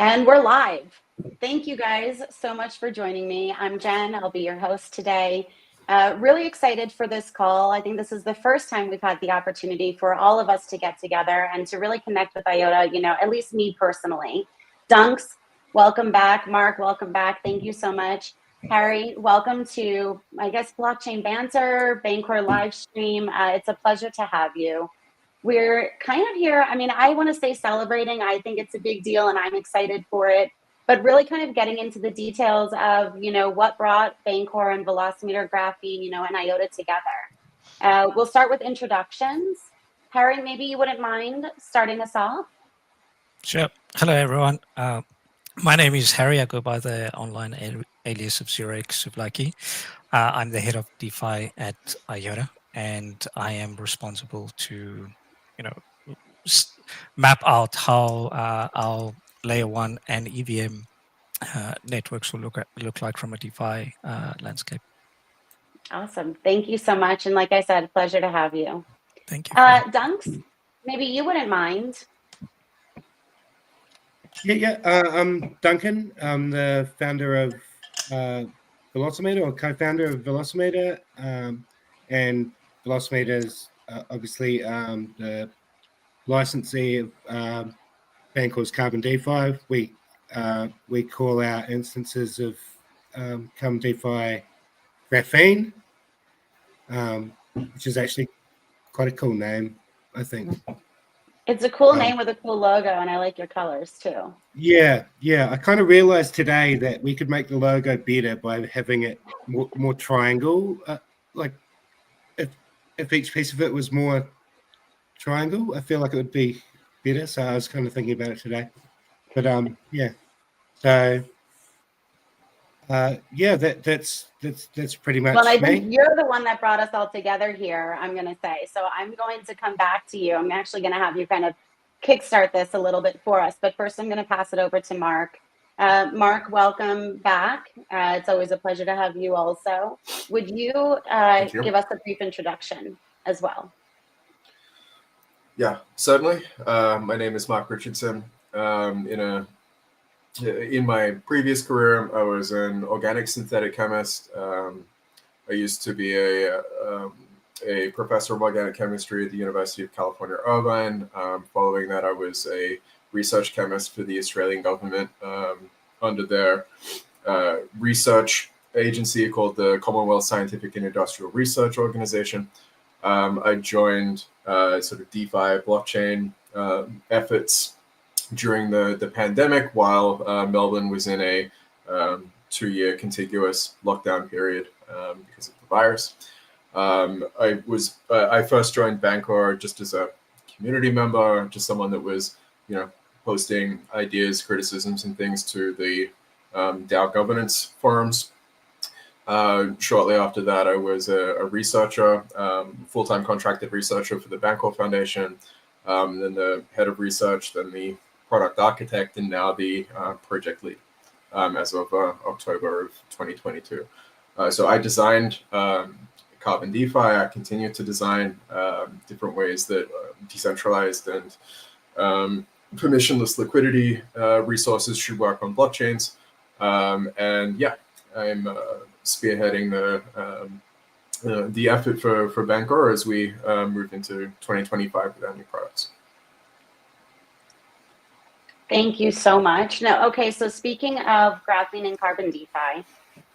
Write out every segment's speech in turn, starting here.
And we're live. Thank you guys so much for joining me. I'm Jen. I'll be your host today. Really excited for this call. I think this is the first time we've had the opportunity for all of us to get together and to really connect with IOTA, at least me personally. Dunks, welcome back. Mark, welcome back. Thank you so much. Harry, welcome to, I guess, Blockchain Banter, Bancor live stream. It's a pleasure to have you. We're kind of here. I mean, I want to say celebrating. I think it's a big deal and I'm excited for it, but really kind of getting into the details of, what brought Bancor and Velocimeter, Graphene, and IOTA together. We'll start with introductions. Harry, maybe you wouldn't mind starting us off? Sure. Hello, everyone. My name is Harry. I go by the online alias of 0x I'm the head of DeFi at IOTA, and I am responsible to, map out how our layer 1 and EVM networks will look like from a DeFi landscape. Awesome. Thank you so much. And like I said, pleasure to have you. Thank you. Dunks, maybe you wouldn't mind. Yeah. I'm Duncan. I'm the founder of Velocimeter, or co-founder of Velocimeter, and Velocimeter is obviously the licensee of Bancor's Carbon DeFi. We call our instances of Carbon DeFi Graphene, which is actually quite a cool name, I think. It's a cool name with a cool logo, and I like your colors too. Yeah. I kind of realized today that we could make the logo better by having it more triangle. Like if each piece of it was more triangle, I feel like it would be better. So I was kind of thinking about it today. But yeah. So that's pretty much. Well, I think you're the one that brought us all together here, I'm going to say. So I'm going to come back to you. I'm actually going to have you kind of kickstart this a little bit for us. But first, I'm going to pass it over to Mark. Mark, welcome back. It's always a pleasure to have you also. Would you give us a brief introduction as well? Yeah, certainly. My name is Mark Richardson. In my previous career, I was an organic synthetic chemist. I used to be a professor of organic chemistry at the University of California, Irvine. Following that, I was a research chemist for the Australian government under their research agency called the Commonwealth Scientific and Industrial Research Organization. I joined sort of DeFi blockchain efforts during the pandemic while Melbourne was in a 2-year contiguous lockdown period because of the virus. I first joined Bancor just as a community member, just someone that was, posting ideas, criticisms, and things to the DAO governance forums. Shortly after that, I was a researcher, full-time contracted researcher for the Bancor Foundation, then the head of research, then the product architect, and now the project lead as of October of 2022. So I designed Carbon DeFi. I continue to design different ways that decentralized and permissionless liquidity resources should work on blockchains. And yeah, I'm spearheading the effort for Bancor as we move into 2025 with our new products. Thank you so much. No, okay, so speaking of Graphene and Carbon DeFi,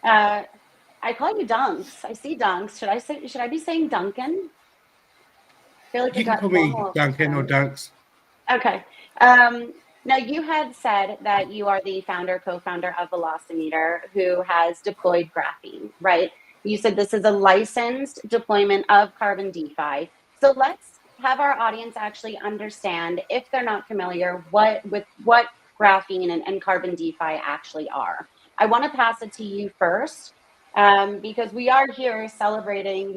I call you Dunks. I see Dunks. Should I be saying Duncan? I feel like you can call me Duncan or Dunks. Okay. Now you had said that you are the co-founder of Velocimeter, who has deployed Graphene, right? You said this is a licensed deployment of Carbon DeFi. So let's have our audience actually understand, if they're not familiar, what Graphene and Carbon DeFi actually are. I want to pass it to you first, because we are here celebrating,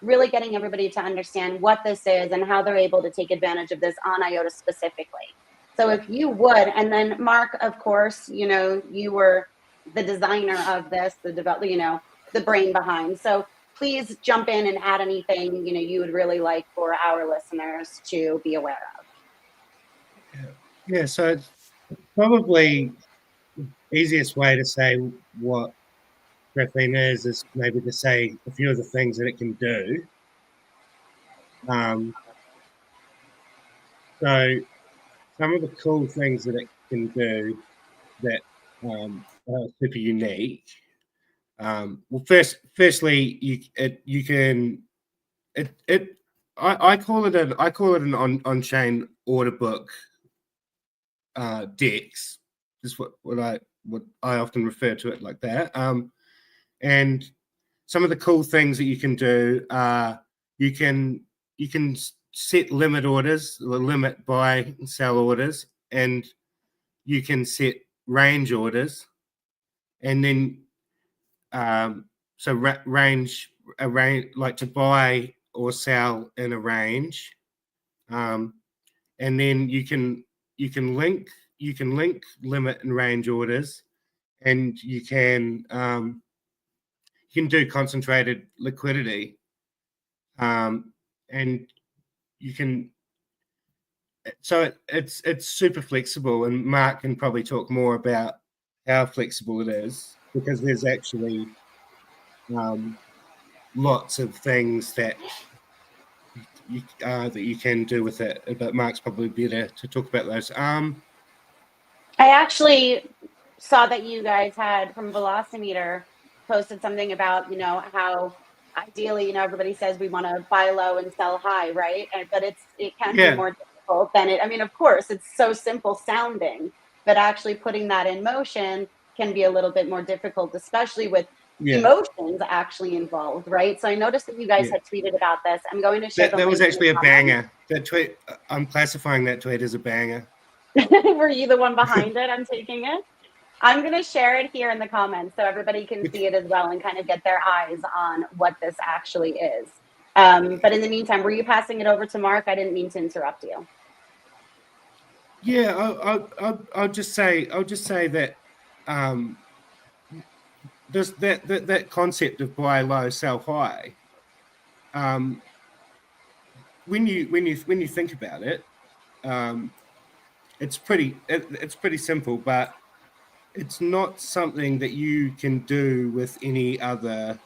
really getting everybody to understand what this is and how they're able to take advantage of this on IOTA specifically. So if you would, and then Mark, of course, you were the designer of this, the brain behind. So please jump in and add anything, you would really like for our listeners to be aware of. Yeah. So probably the easiest way to say what graphene is maybe to say a few of the things that it can do. So some of the cool things that it can do that are super unique. Well, firstly, I call it an on-chain order book DEX. Is what I often refer to it like that. And some of the cool things that you can do are you can set limit orders, the limit buy and sell orders, and you can set range orders, and then range like to buy or sell in a range, and then you can link limit and range orders, and you can do concentrated liquidity, and you can. So it's super flexible, and Mark can probably talk more about how flexible it is, because there's actually lots of things that you can do with it. But Mark's probably better to talk about those. I actually saw that you guys had from Velocimeter posted something about, how ideally, everybody says we want to buy low and sell high, right? But it can be more difficult than it. I mean, of course, it's so simple sounding, but actually putting that in motion can be a little bit more difficult, especially with emotions actually involved, right? So I noticed that you guys had tweeted about this. I'm going to share that was actually a banger. That tweet, I'm classifying that tweet as a banger. Were you the one behind it? I'm taking it. I'm going to share it here in the comments so everybody can see it as well and kind of get their eyes on what this actually is. But in the meantime, were you passing it over to Mark? I didn't mean to interrupt you. Yeah, I'll just say that that concept of buy low, sell high. When you think about it, it's pretty simple, but it's not something that you can do with any other.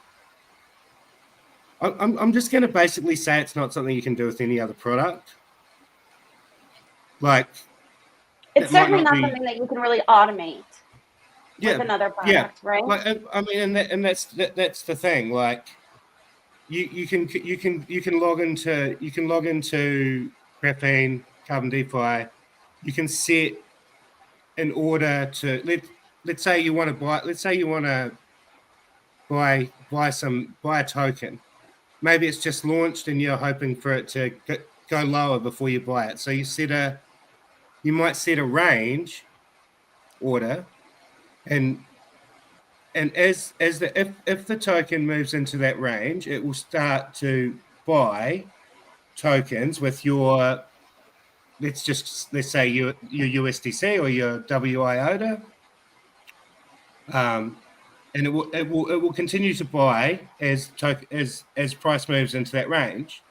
I'm just going to basically say it's not something you can do with any other product. Like, it's certainly not something that you can really automate with another product, right? Like, I mean, and that's the thing. Like, you can log into Graphene, Carbon DeFi. You can set an order to let's say you want to buy. Let's say you want to buy a token. Maybe it's just launched and you're hoping for it to go lower before you buy it. So you might set a range order, and if the token moves into that range, it will start to buy tokens with your let's say your USDC or your WIOTA, and it will continue to buy as price moves into that range.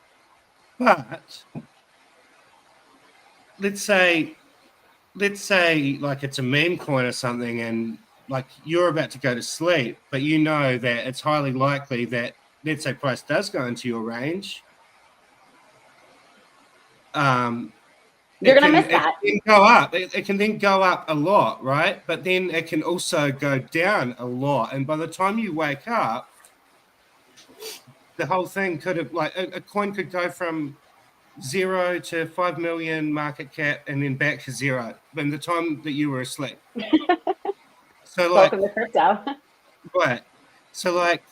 But let's say like it's a meme coin or something, and like you're about to go to sleep, but you know that it's highly likely that, let's say, price does go into your range. You're going to miss that. It can go up. It can then go up a lot, right? But then it can also go down a lot. And by the time you wake up, the whole thing could have, like, a coin could go from 0 to 5 million market cap and then back to 0 by the time that you were asleep. So, like, welcome to crypto. Right. So, like,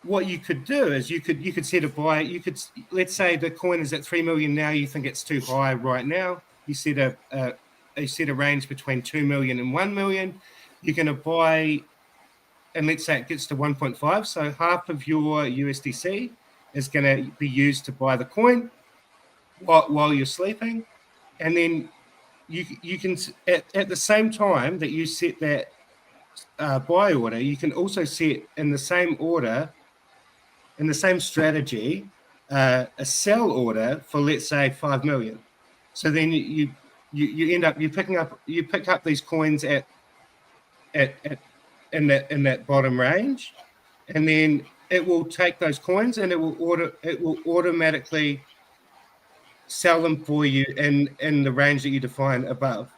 what you could do is you could set a buy. You could, let's say the coin is at 3 million now. You think it's too high right now. You set a range between 2 million and 1 million. You're going to buy, and let's say it gets to 1.5. So half of your USDC is going to be used to buy the coin while you're sleeping, and then you can at the same time that you set that buy order, you can also set in the same order, in the same strategy, a sell order for, let's say, 5 million. So then you end up you pick up these coins at in that bottom range, and then it will take those coins and it will automatically sell them for you in the range that you define above.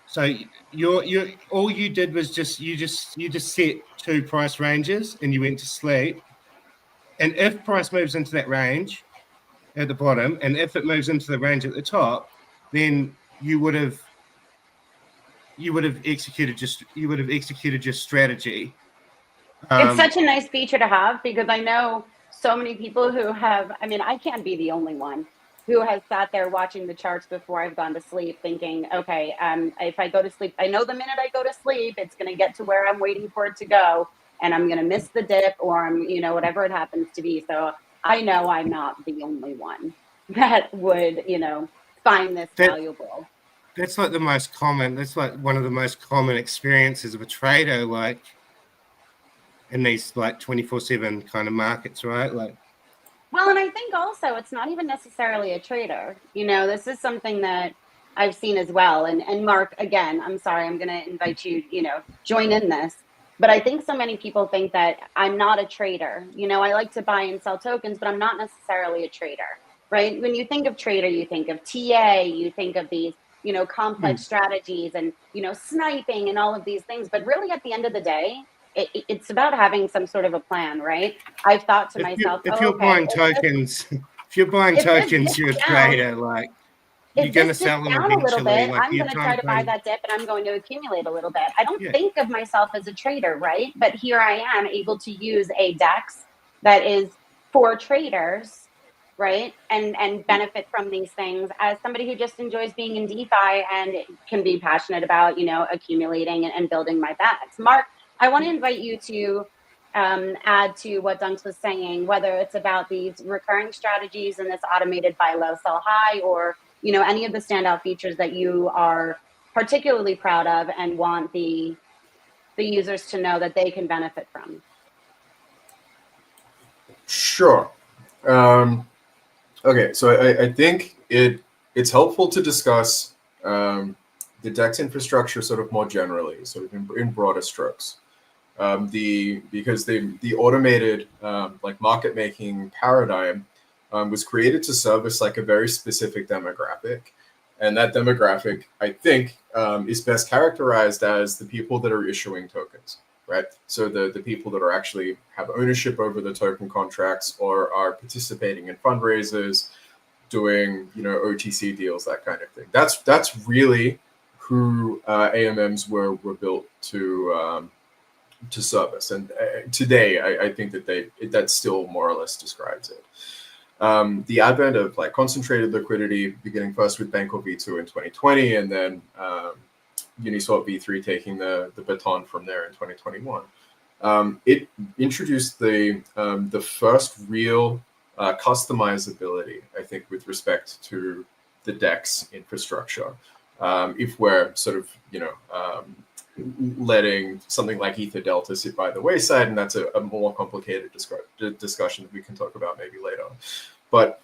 So you're all you did was you just set 2 price ranges and you went to sleep. And if price moves into that range at the bottom, and if it moves into the range at the top, then you would have executed your strategy. It's such a nice feature to have, because I know so many people who have, I mean, I can't be the only one who has sat there watching the charts before I've gone to sleep thinking, okay, if I go to sleep, I know the minute I go to sleep, it's going to get to where I'm waiting for it to go, and I'm going to miss the dip, or I'm, whatever it happens to be. So I know I'm not the only one that would, find this valuable. That's like the most common, that's like one of the most common experiences of a trader, like in these like 24/7 kind of markets, right? Like, well, and I think also it's not even necessarily a trader. This is something that I've seen as well. And Mark, again, I'm sorry, I'm going to invite you, join in this. But I think so many people think that I'm not a trader. I like to buy and sell tokens, but I'm not necessarily a trader, right? When you think of trader, you think of TA, you think of these, complex strategies and, sniping and all of these things. But really, at the end of the day, it's about having some sort of a plan, right? I've thought to myself, if you're buying tokens, you're a trader. Like, you're going to sell them down eventually. A little bit, like I'm going to try to buy that dip, and I'm going to accumulate a little bit. I don't think of myself as a trader, right? But here I am able to use a DEX that is for traders, right? And benefit from these things as somebody who just enjoys being in DeFi and can be passionate about, accumulating and building my bags. Mark, I want to invite you to add to what Dunks was saying, whether it's about these recurring strategies and this automated buy low, sell high, or any of the standout features that you are particularly proud of and want the users to know that they can benefit from. Sure. Okay, so I think it's helpful to discuss the DEX infrastructure sort of more generally, sort of in broader strokes. Because the automated like market making paradigm was created to service like a very specific demographic, and that demographic, I think, is best characterized as the people that are issuing tokens, right? So the people that are actually have ownership over the token contracts or are participating in fundraisers, doing OTC deals, that kind of thing. That's really who AMMs were built to service, and today I think that still more or less describes it. The advent of like concentrated liquidity, beginning first with Bancor V2 in 2020, and then Uniswap V3 taking the baton from there in 2021. It introduced the first real customizability, I think, with respect to the DEX infrastructure. If we're sort of letting something like Ether Delta sit by the wayside, and that's a more complicated discussion that we can talk about maybe later. But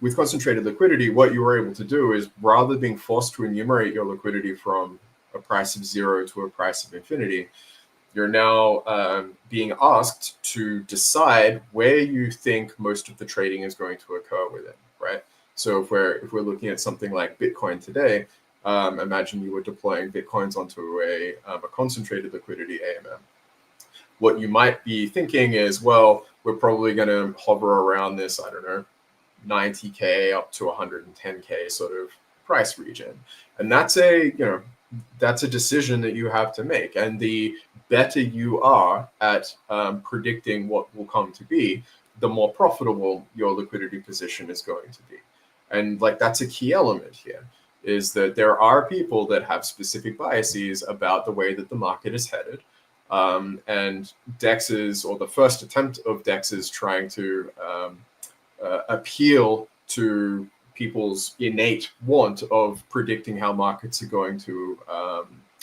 with concentrated liquidity, what you were able to do is, rather than being forced to enumerate your liquidity from a price of 0 to a price of infinity, you're now being asked to decide where you think most of the trading is going to occur within, right? So if we're looking at something like Bitcoin today, imagine you were deploying Bitcoins onto a concentrated liquidity AMM. What you might be thinking is, well, we're probably going to hover around this, I don't know, 90K up to 110K sort of price region. And that's a decision that you have to make. And the better you are at predicting what will come to be, the more profitable your liquidity position is going to be. And like, that's a key element here, is that there are people that have specific biases about the way that the market is headed. And DEXs, or the first attempt of DEXs trying to appeal to people's innate want of predicting how markets are going to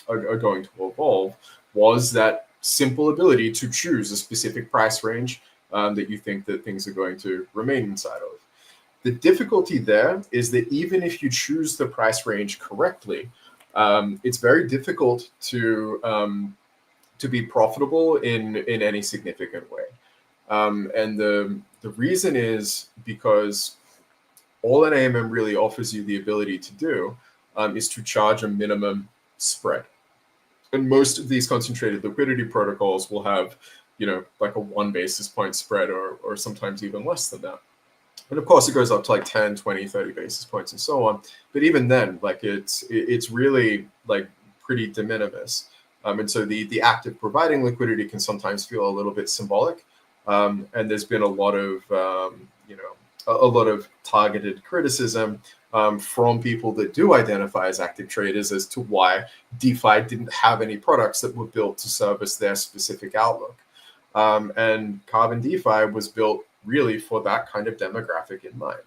evolve, was that simple ability to choose a specific price range that you think that things are going to remain inside of. The difficulty there is that even if you choose the price range correctly, it's very difficult to be profitable in any significant way. And the reason is because all an AMM really offers you the ability to do is to charge a minimum spread. And most of these concentrated liquidity protocols will have, like a 1 basis point spread or sometimes even less than that. And of course, it goes up to like 10, 20, 30 basis points and so on. But even then, like it's really like pretty de minimis. And so the act of providing liquidity can sometimes feel a little bit symbolic. And there's been a lot of, a lot of targeted criticism from people that do identify as active traders as to why DeFi didn't have any products that were built to service their specific outlook. And Carbon DeFi was built really for that kind of demographic in mind.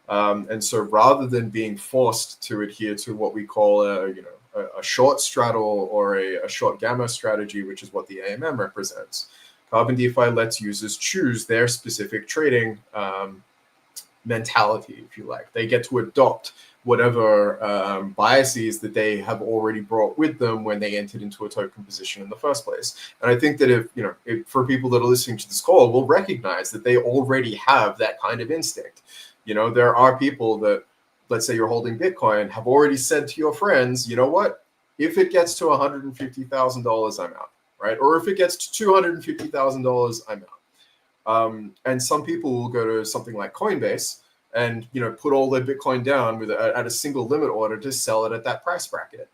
And so rather than being forced to adhere to what we call a short straddle or a short gamma strategy, which is what the AMM represents, Carbon DeFi lets users choose their specific trading mentality, if you like. They get to adopt whatever biases that they have already brought with them when they entered into a token position in the first place. And I think that if for people that are listening to this call will recognize that they already have that kind of instinct. There are people that, let's say you're holding Bitcoin, have already said to your friends, you know what, if it gets to $150,000, I'm out, right? Or if it gets to $250,000, I'm out. And some people will go to something like Coinbase and put all their Bitcoin down at a single limit order to sell it at that price bracket.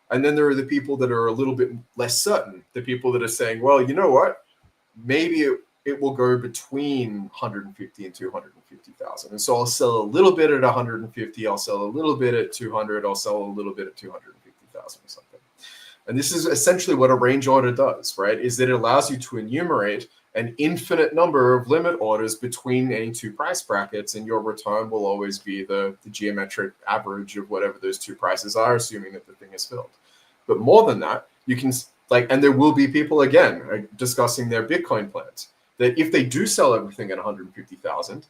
And then there are the people that are a little bit less certain, the people that are saying, well, you know what, maybe it will go between 150 and 250,000. And so I'll sell a little bit at 150, I'll sell a little bit at 200, I'll sell a little bit at 250,000 or something. And this is essentially what a range order does, right? Is that it allows you to enumerate an infinite number of limit orders between any two price brackets, and your return will always be the geometric average of whatever those two prices are, assuming that the thing is filled. But more than that, you can and there will be people again discussing their Bitcoin plans, that if they do sell everything at 150,000,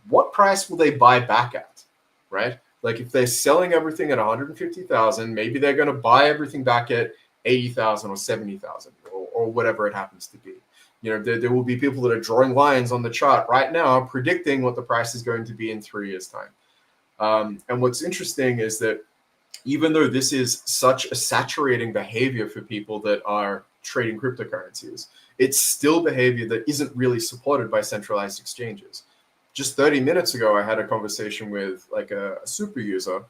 what price will they buy back at, right? Like if they're selling everything at 150,000, maybe they're going to buy everything back at 80,000 or 70,000 or whatever it happens to be. There will be people that are drawing lines on the chart right now, predicting what the price is going to be in 3 years' time. And what's interesting is that even though this is such a saturating behavior for people that are trading cryptocurrencies, it's still behavior that isn't really supported by centralized exchanges. Just 30 minutes ago, I had a conversation with like a super user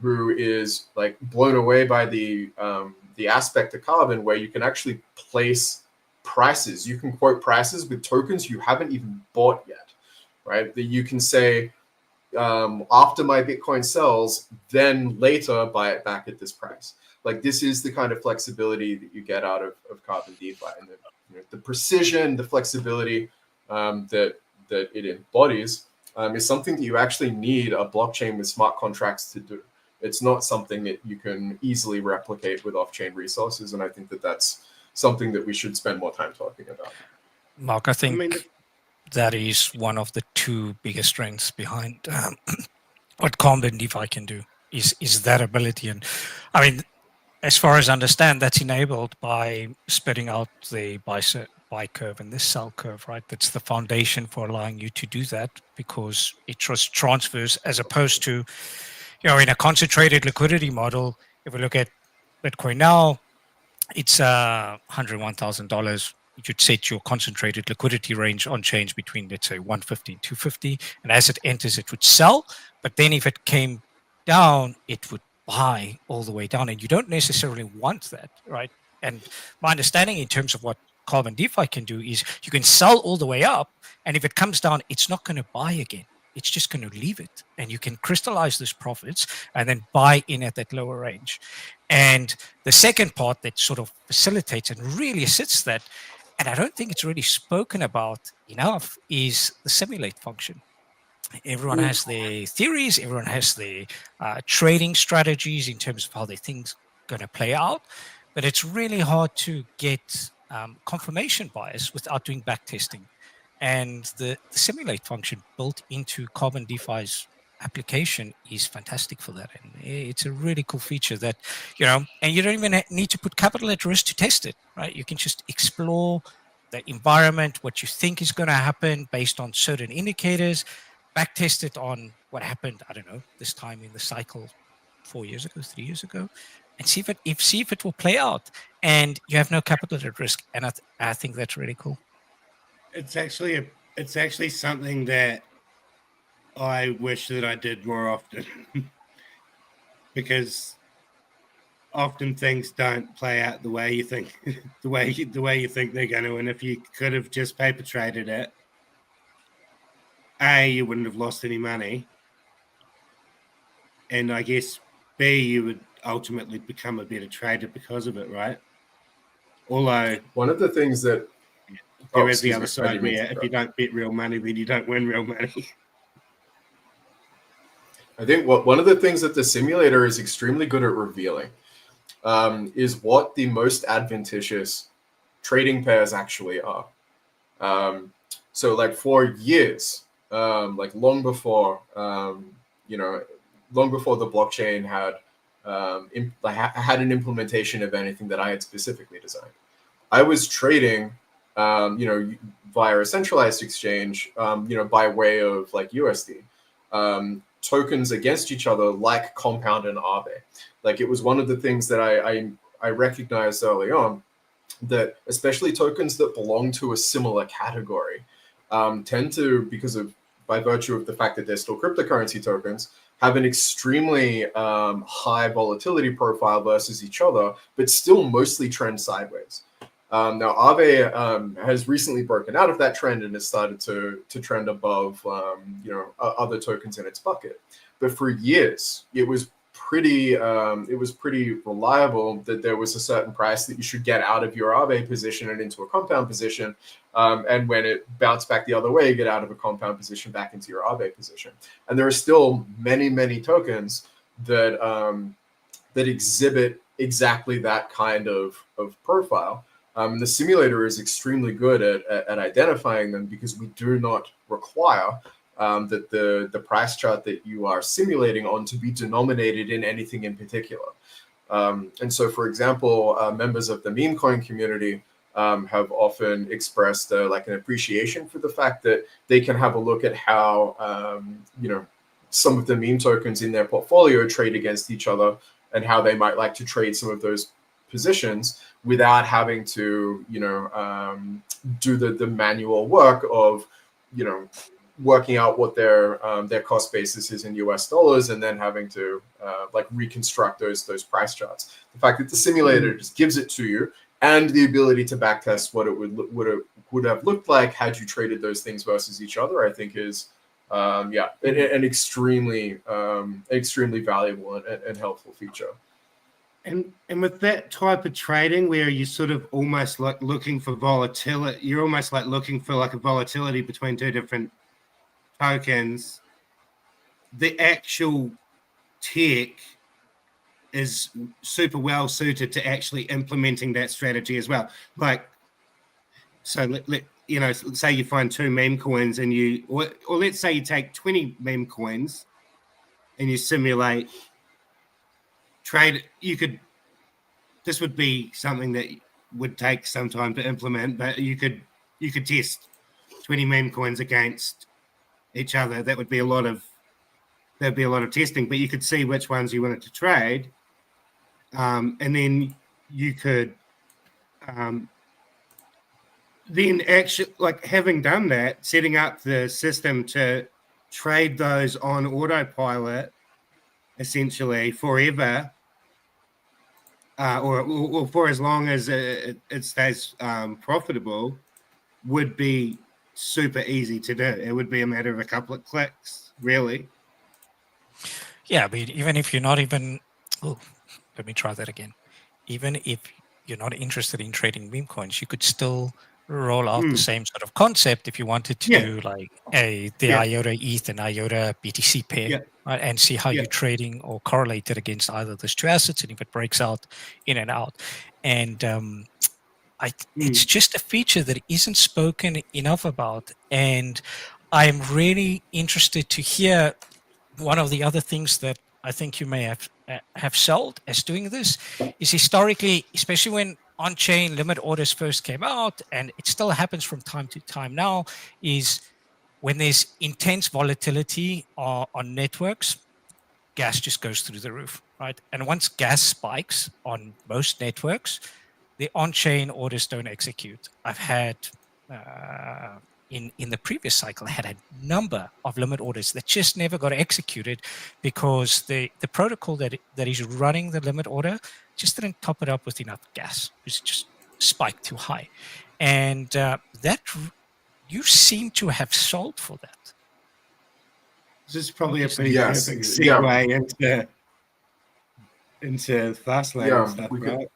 who is like blown away by the aspect of Carbon where you can actually place prices. You can quote prices with tokens you haven't even bought yet, right? That you can say, after my Bitcoin sells, then later buy it back at this price. Like this is the kind of flexibility that you get out of Carbon DeFi, and the precision, the flexibility that it embodies is something that you actually need a blockchain with smart contracts to do. It's not something that you can easily replicate with off-chain resources, and I think that that's something that we should spend more time talking about. Mark, I think that is one of the two biggest strengths behind what Carbon DeFi can do is that ability. And I mean, as far as I understand, that's enabled by splitting out the buy curve and the sell curve, right? That's the foundation for allowing you to do that because it just transfers as opposed to, in a concentrated liquidity model, if we look at Bitcoin now, it's $101,000. You'd set your concentrated liquidity range on change between, let's say, 150 and 250. And as it enters, it would sell. But then if it came down, it would buy all the way down. And you don't necessarily want that, right? And my understanding in terms of what Carbon DeFi can do is you can sell all the way up. And if it comes down, it's not going to buy again. It's just going to leave it. And you can crystallize those profits and then buy in at that lower range. And the second part that sort of facilitates and really assists that, and I don't think it's really spoken about enough, is the simulate function. Everyone has their theories, everyone has their trading strategies in terms of how they think's going to play out, but it's really hard to get confirmation bias without doing back testing. And the simulate function built into Carbon DeFi's application is fantastic for that. And it's a really cool feature that, and you don't even need to put capital at risk to test it, right? You can just explore the environment, what you think is going to happen based on certain indicators, backtest it on what happened, I don't know, this time in the cycle 4 years ago, 3 years ago, and see if it will play out. And you have no capital at risk. And I think that's really cool. It's actually something that I wish that I did more often because often things don't play out the way you think the way you think they're going to. And if you could have just paper traded it, A, you wouldn't have lost any money, and I guess B, you would ultimately become a better trader because of it, right? Although one of the things that there is the other side where if you don't bet real money, then you don't win real money. I think one of the things that the simulator is extremely good at revealing is what the most adventitious trading pairs actually are. So like for years, like long before the blockchain had had an implementation of anything that I had specifically designed, I was trading, via a centralized exchange, by way of like USD, tokens against each other like Compound and Aave. Like it was one of the things that I recognized early on, that especially tokens that belong to a similar category tend to, by virtue of the fact that they're still cryptocurrency tokens, have an extremely high volatility profile versus each other, but still mostly trend sideways. Now, Aave has recently broken out of that trend and has started to trend above, other tokens in its bucket. But for years, it was pretty reliable that there was a certain price that you should get out of your Aave position and into a Compound position, and when it bounced back the other way, get out of a Compound position back into your Aave position. And there are still many tokens that that exhibit exactly that kind of profile. The simulator is extremely good at identifying them because we do not require that the price chart that you are simulating on to be denominated in anything in particular. And so, for example, members of the meme coin community have often expressed like an appreciation for the fact that they can have a look at how some of the meme tokens in their portfolio trade against each other and how they might like to trade some of those positions without having to do the manual work of working out what their cost basis is in US dollars and then having to reconstruct those price charts. The fact that the simulator just gives it to you and the ability to backtest what it would have looked like had you traded those things versus each other, I think is an extremely valuable and helpful feature. And with that type of trading where you're sort of almost like looking for volatility, you're almost like looking for like a volatility between two different tokens, the actual tech is super well suited to actually implementing that strategy as well. Like, so say you find two meme coins and or let's say you take 20 meme coins and you simulate trade. This would be something that would take some time to implement, but you could test 20 meme coins against each other. There'd be a lot of testing, but you could see which ones you wanted to trade, and then you could then actually, like, having done that, setting up the system to trade those on autopilot essentially forever, or for as long as it stays profitable, would be super easy to do. It would be a matter of a couple of clicks, really. Yeah, but even if you're not even, let me try that again. Even if you're not interested in trading meme coins, you could still roll out the same sort of concept if you wanted to do like the IOTA ETH and IOTA BTC pair, right? And see how you're trading or correlated against either of those two assets, and if it breaks out in and out. And it's just a feature that isn't spoken enough about, and I'm really interested to hear one of the other things that I think you may have sold as doing this is historically, especially when on-chain limit orders first came out, and it still happens from time to time now, is when there's intense volatility on networks, gas just goes through the roof, right? And once gas spikes on most networks, the on-chain orders don't execute. I've had in the previous cycle, I had a number of limit orders that just never got executed because the protocol that is running the limit order just didn't top it up with enough gas. It just spiked too high, and that you seem to have solved for that. This is probably a pretty Yes, perfect yeah. segue into fast lane and stuff, right?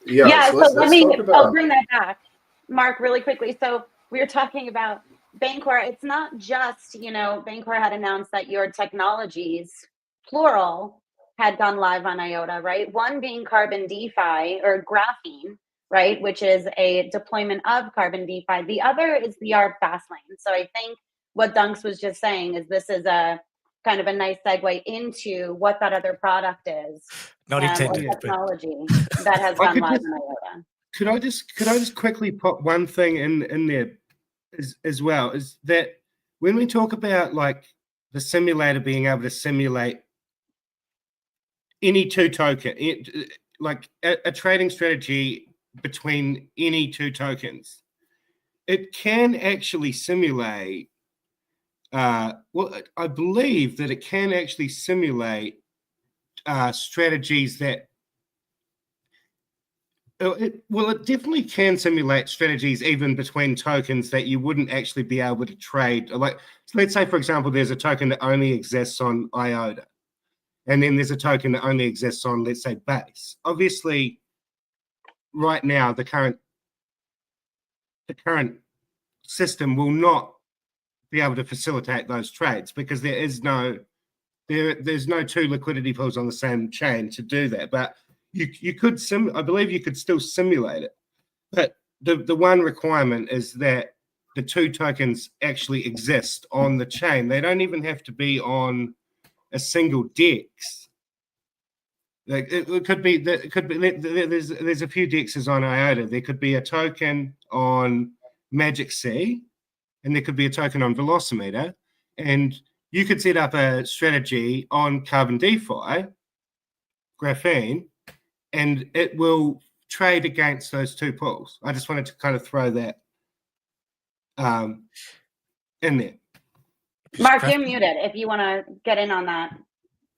Yeah, so let's let me, talk about. I'll bring that back, Mark, really quickly. So we were talking about Bancor. It's not just, you know, Bancor had announced that your technologies, plural, had gone live on IOTA, right? One being Carbon DeFi or Graphene, right? Which is a deployment of Carbon DeFi. The other is the Fastlane. So I think what Dunks was just saying is this is a kind of a nice segue into what that other product is. Not intended, or technology that has gone live on IOTA. Could I just quickly pop one thing in there as well, is that when we talk about like the simulator being able to simulate any two token, like a trading strategy between any two tokens, it can actually simulate. Well, I believe that it can actually simulate strategies that. It definitely can simulate strategies even between tokens that you wouldn't actually be able to trade. Like, so let's say, for example, there's a token that only exists on IOTA, and then there's a token that only exists on, let's say, Base. Obviously, right now, the current system will not be able to facilitate those trades because there's no two liquidity pools on the same chain to do that. But you could I believe you could still simulate it, but the one requirement is that the two tokens actually exist on the chain. They don't even have to be on a single DEX. Like it could be there's a few DEXs on IOTA. There could be a token on Magic C, and there could be a token on Velocimeter, and you could set up a strategy on Carbon DeFi, Graphene, and it will trade against those two pools. I just wanted to kind of throw that in there. Mark, you're muted if you want to get in on that.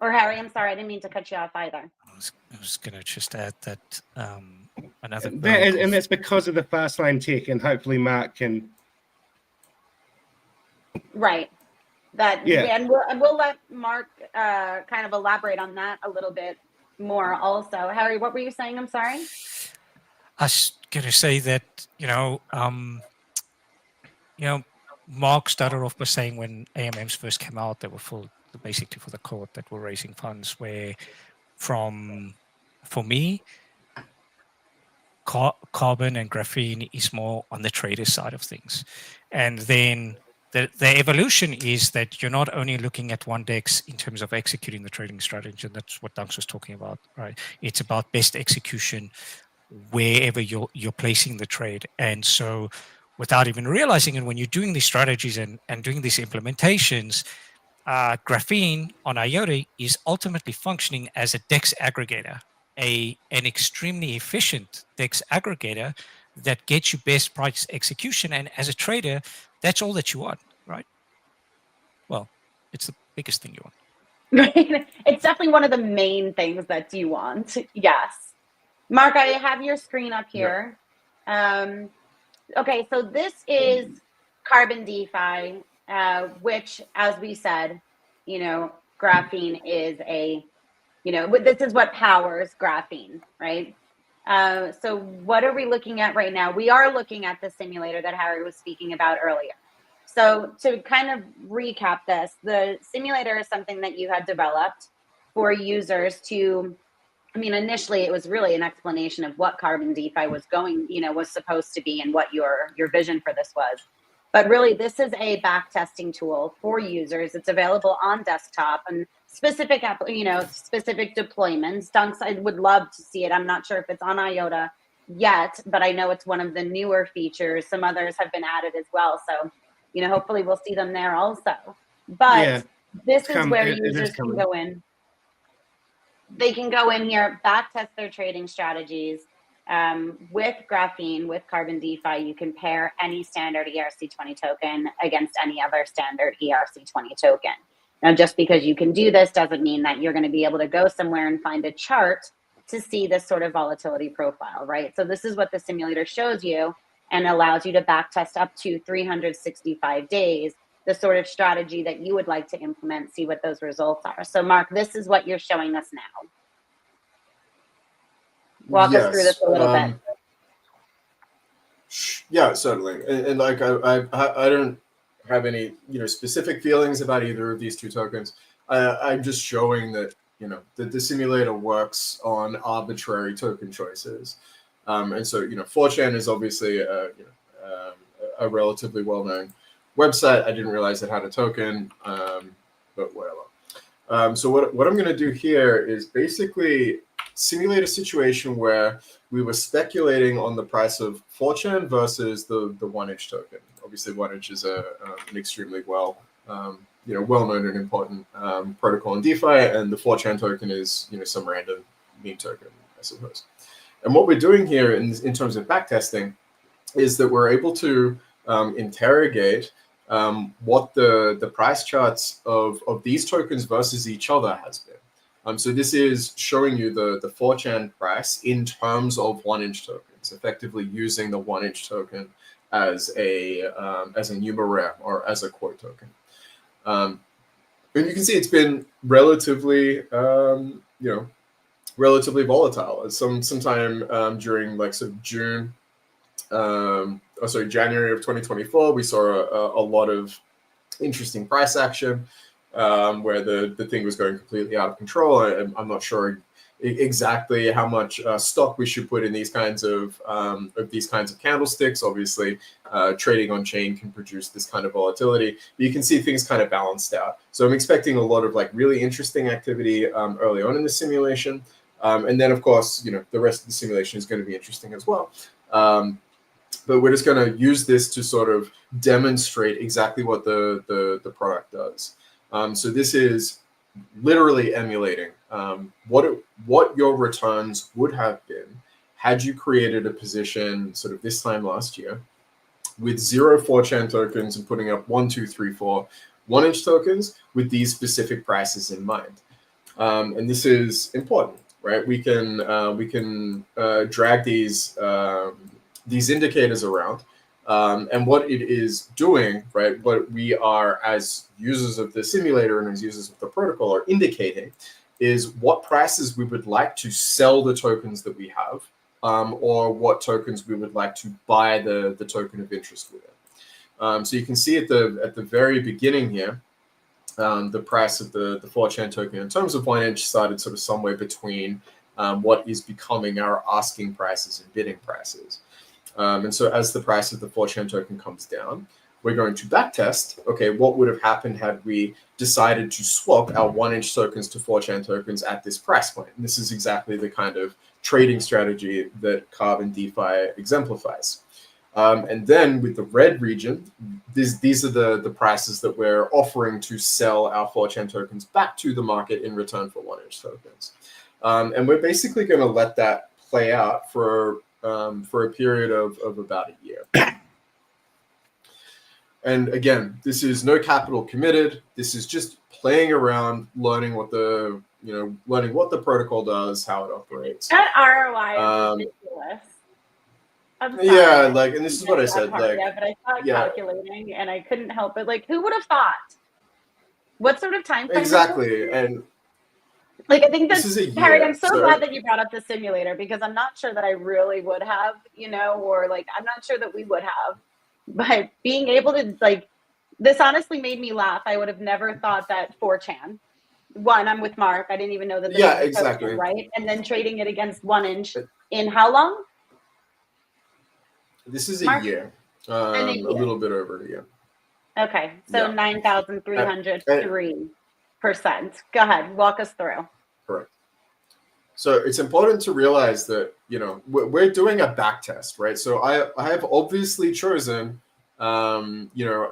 Or Harry, I'm sorry, I didn't mean to cut you off either. I was going to just add that another... And that's because of the fast lane tech, and hopefully Mark can... Right. And we'll let Mark kind of elaborate on that a little bit more also. Harry, what were you saying? I'm sorry. I was going to say that, Mark started off by saying when AMMs first came out, they were basically for the court that were raising funds, where for me, carbon and graphene is more on the trader side of things. And then the evolution is that you're not only looking at one DEX in terms of executing the trading strategy, and that's what Dunks was talking about, right? It's about best execution wherever you're placing the trade. And so without even realizing it, when you're doing these strategies and doing these implementations, Graphene on IOTA is ultimately functioning as a DEX aggregator, an extremely efficient DEX aggregator that gets you best price execution. And as a trader, that's all that you want, right? Well, it's the biggest thing you want. Right. It's definitely one of the main things that you want. Yes. Mark, I have your screen up here. Yeah. Okay, so this is Carbon DeFi, which, as we said, Graphene is this is what powers Graphene, right? So what are we looking at right now? We are looking at the simulator that Harry was speaking about earlier. So to kind of recap this, the simulator is something that you had developed for users to I mean, initially it was really an explanation of what Carbon DeFi was going, was supposed to be and what your vision for this was. But really, this is a back testing tool for users. It's available on desktop and specific deployments. Dunks, I would love to see it. I'm not sure if it's on IOTA yet, but I know it's one of the newer features. Some others have been added as well. So, hopefully we'll see them there also. But this is where users can go in. They can go in here, back test their trading strategies. With Graphene, with Carbon DeFi, you can pair any standard ERC20 token against any other standard ERC20 token. Now, just because you can do this doesn't mean that you're going to be able to go somewhere and find a chart to see this sort of volatility profile, right? So this is what the simulator shows you and allows you to back test up to 365 days, the sort of strategy that you would like to implement, see what those results are. So Mark, this is what you're showing us now. Walk us through this a little bit. Yeah, certainly. And like I don't have any specific feelings about either of these two tokens. I'm just showing that that the simulator works on arbitrary token choices. And so 4chan is obviously a relatively well-known website. I didn't realize it had a token, but whatever. So what I'm going to do here is basically simulate a situation where we were speculating on the price of 4chan versus the 1inch token. Obviously, 1inch is an extremely well-known and important protocol in DeFi, and the 4chan token is some random meme token, I suppose. And what we're doing here in terms of backtesting is that we're able to interrogate what the price charts of these tokens versus each other has been. So this is showing you the 4chan price in terms of 1inch tokens, effectively using the 1inch token as a numerem or as a quote token. And you can see it's been relatively relatively volatile. Sometime during like sort of January of 2024, we saw a lot of interesting price action. Where the thing was going completely out of control. I'm not sure exactly how much stock we should put in these kinds of candlesticks. Obviously, trading on chain can produce this kind of volatility. But you can see things kind of balanced out. So I'm expecting a lot of like really interesting activity early on in the simulation, and then of course the rest of the simulation is going to be interesting as well. But we're just going to use this to sort of demonstrate exactly what the product does. So this is literally emulating what your returns would have been had you created a position sort of this time last year with 0 4chan tokens and putting up 1, 2, 3, 4 1inch tokens with these specific prices in mind. And this is important, right? We can drag these indicators around. And what it is doing, right, what we are as users of the simulator and as users of the protocol are indicating is what prices we would like to sell the tokens that we have, or what tokens we would like to buy the token of interest with. So you can see at the very beginning here, the price of the 4chan token in terms of 1inch started sort of somewhere between what is becoming our asking prices and bidding prices. And so as the price of the 4chan token comes down, we're going to backtest, okay, what would have happened had we decided to swap our 1inch tokens to 4chan tokens at this price point? And this is exactly the kind of trading strategy that Carbon DeFi exemplifies. And then with the red region, these are the prices that we're offering to sell our 4chan tokens back to the market in return for 1inch tokens. And we're basically going to let that play out for a period of about a year. And again, this is no capital committed. This is just playing around, learning what the protocol does, how it operates. That ROI is ridiculous. I'm sorry. Yeah, and this is what I said. But I thought calculating, and I couldn't help it. Who would have thought? What sort of time frame? Exactly, and I think that's Harry. I'm so glad that you brought up the simulator because I'm not sure that I really would have, or I'm not sure that we would have. But being able to this honestly made me laugh. I would have never thought that 4chan one, I'm with Mark. I didn't even know that. Yeah, was a exactly. token, right? And then trading it against 1 inch in how long? This is Mark? a year, In a a year. little bit over a year. Okay, so Yeah. 9,303%. Go ahead, walk us through. Correct. So it's important to realize that, you know, we're doing a back test, right? So I have obviously chosen, you know,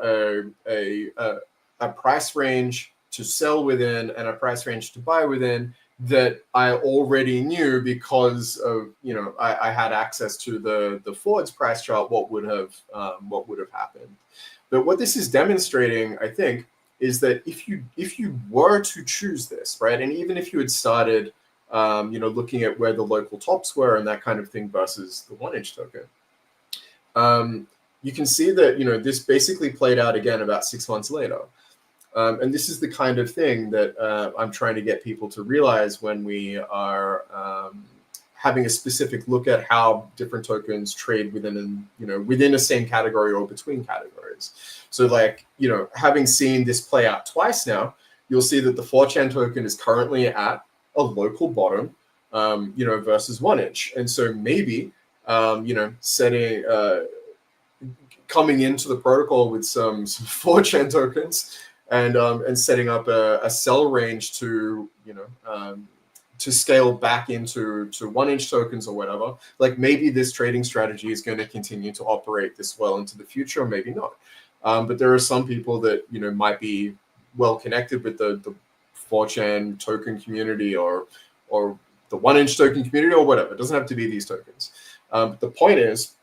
a price range to sell within and a price range to buy within that I already knew because of, you know, I had access to the forwards price chart, what would have happened. But what this is demonstrating, I think, is that if you were to choose this, right, and even if you had started, you know, looking at where the local tops were and that kind of thing versus the 1 inch token, you can see that, you know, this basically played out again about 6 months later. And this is the kind of thing that I'm trying to get people to realize when we are having a specific look at how different tokens trade within a same category or between categories. So, like, you know, having seen this play out twice now, you'll see that the 4chan token is currently at a local bottom, you know, versus 1 inch. And so maybe, you know, coming into the protocol with some 4chan tokens and setting up a sell range to, you know, to scale back into 1 inch tokens or whatever. Like, maybe this trading strategy is going to continue to operate this well into the future, or maybe not. But there are some people that, you know, might be well connected with the 4chan token community or the 1 inch token community or whatever. It doesn't have to be these tokens. But the point is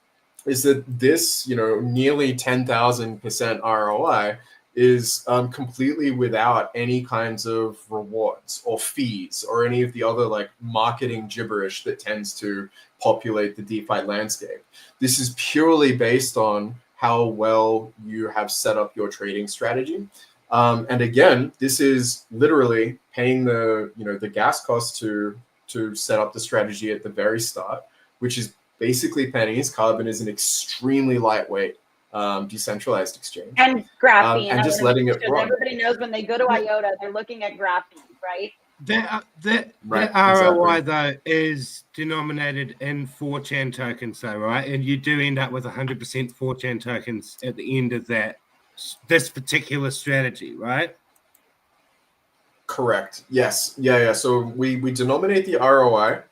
that this, you know, nearly 10,000% ROI is completely without any kinds of rewards or fees or any of the other like marketing gibberish that tends to populate the DeFi landscape. This is purely based on how well you have set up your trading strategy. And again, this is literally paying the gas cost to set up the strategy at the very start, which is basically pennies. Carbon is an extremely lightweight decentralized exchange. And Graphene. And just letting it run. Everybody knows when they go to IOTA, they're looking at Graphene, right? That Right, ROI, exactly. though, is denominated in 4chan tokens, though, right? And you do end up with 100% 4chan tokens at the end of this particular strategy, right? Correct. Yes. Yeah. So we denominate the ROI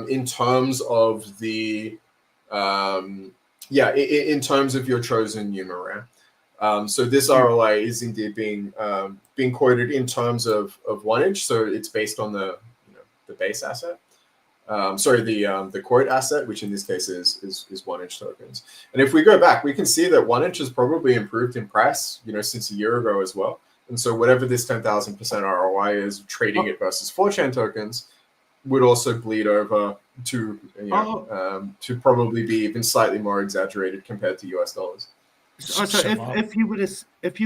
in terms of the in terms of your chosen numeraire. So this ROI is indeed being quoted in terms of 1 inch. So it's based on the base asset. The quote asset, which in this case is 1 inch tokens. And if we go back, we can see that 1 inch has probably improved in price, you know, since a year ago as well. And so whatever this 10,000% ROI is, trading it versus 4chan tokens would also bleed over to to probably be even slightly more exaggerated compared to US dollars. So if you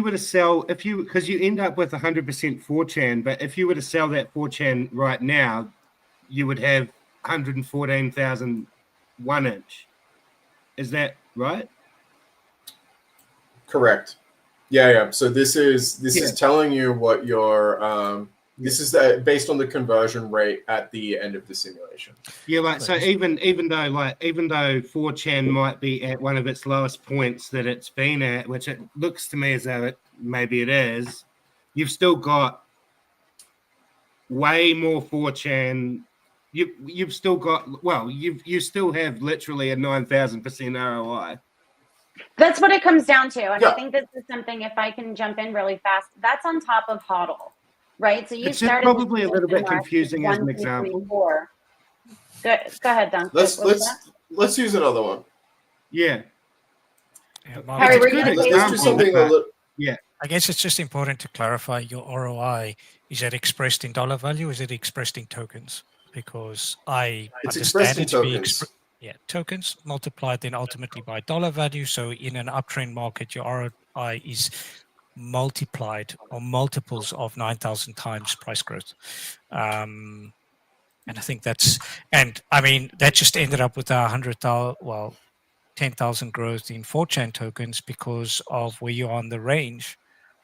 were to sell, because you end up with 100% 4chan, but if you were to sell that 4chan right now, you would have 114,000 1 inch. Is that right? Correct. Yeah. So this is telling you what your this is based on the conversion rate at the end of the simulation. Yeah, like so even though 4chan might be at one of its lowest points that it's been at, which it looks to me as though maybe it is, you've still got way more 4chan. You've still got you still have literally a 9,000% ROI. That's what it comes down to. And Yeah. I think this is something, if I can jump in really fast, that's on top of HODL, right? So you It's just started probably a little bit confusing as an 1, 2, 3, example. 4. Go ahead, Dunk. Let's use another one. Yeah. Harry, were you Good gonna say Let's do something a little. Yeah. I guess it's just important to clarify your ROI. Is that expressed in dollar value or is it expressed in tokens? Because I It's understand expressed in it to be tokens. tokens multiplied then ultimately by dollar value. So in an uptrend market, your ROI is multiplied or multiples of 9,000 times price growth. And I think that just ended up with 10,000 growth in 4chan tokens because of where you're on the range,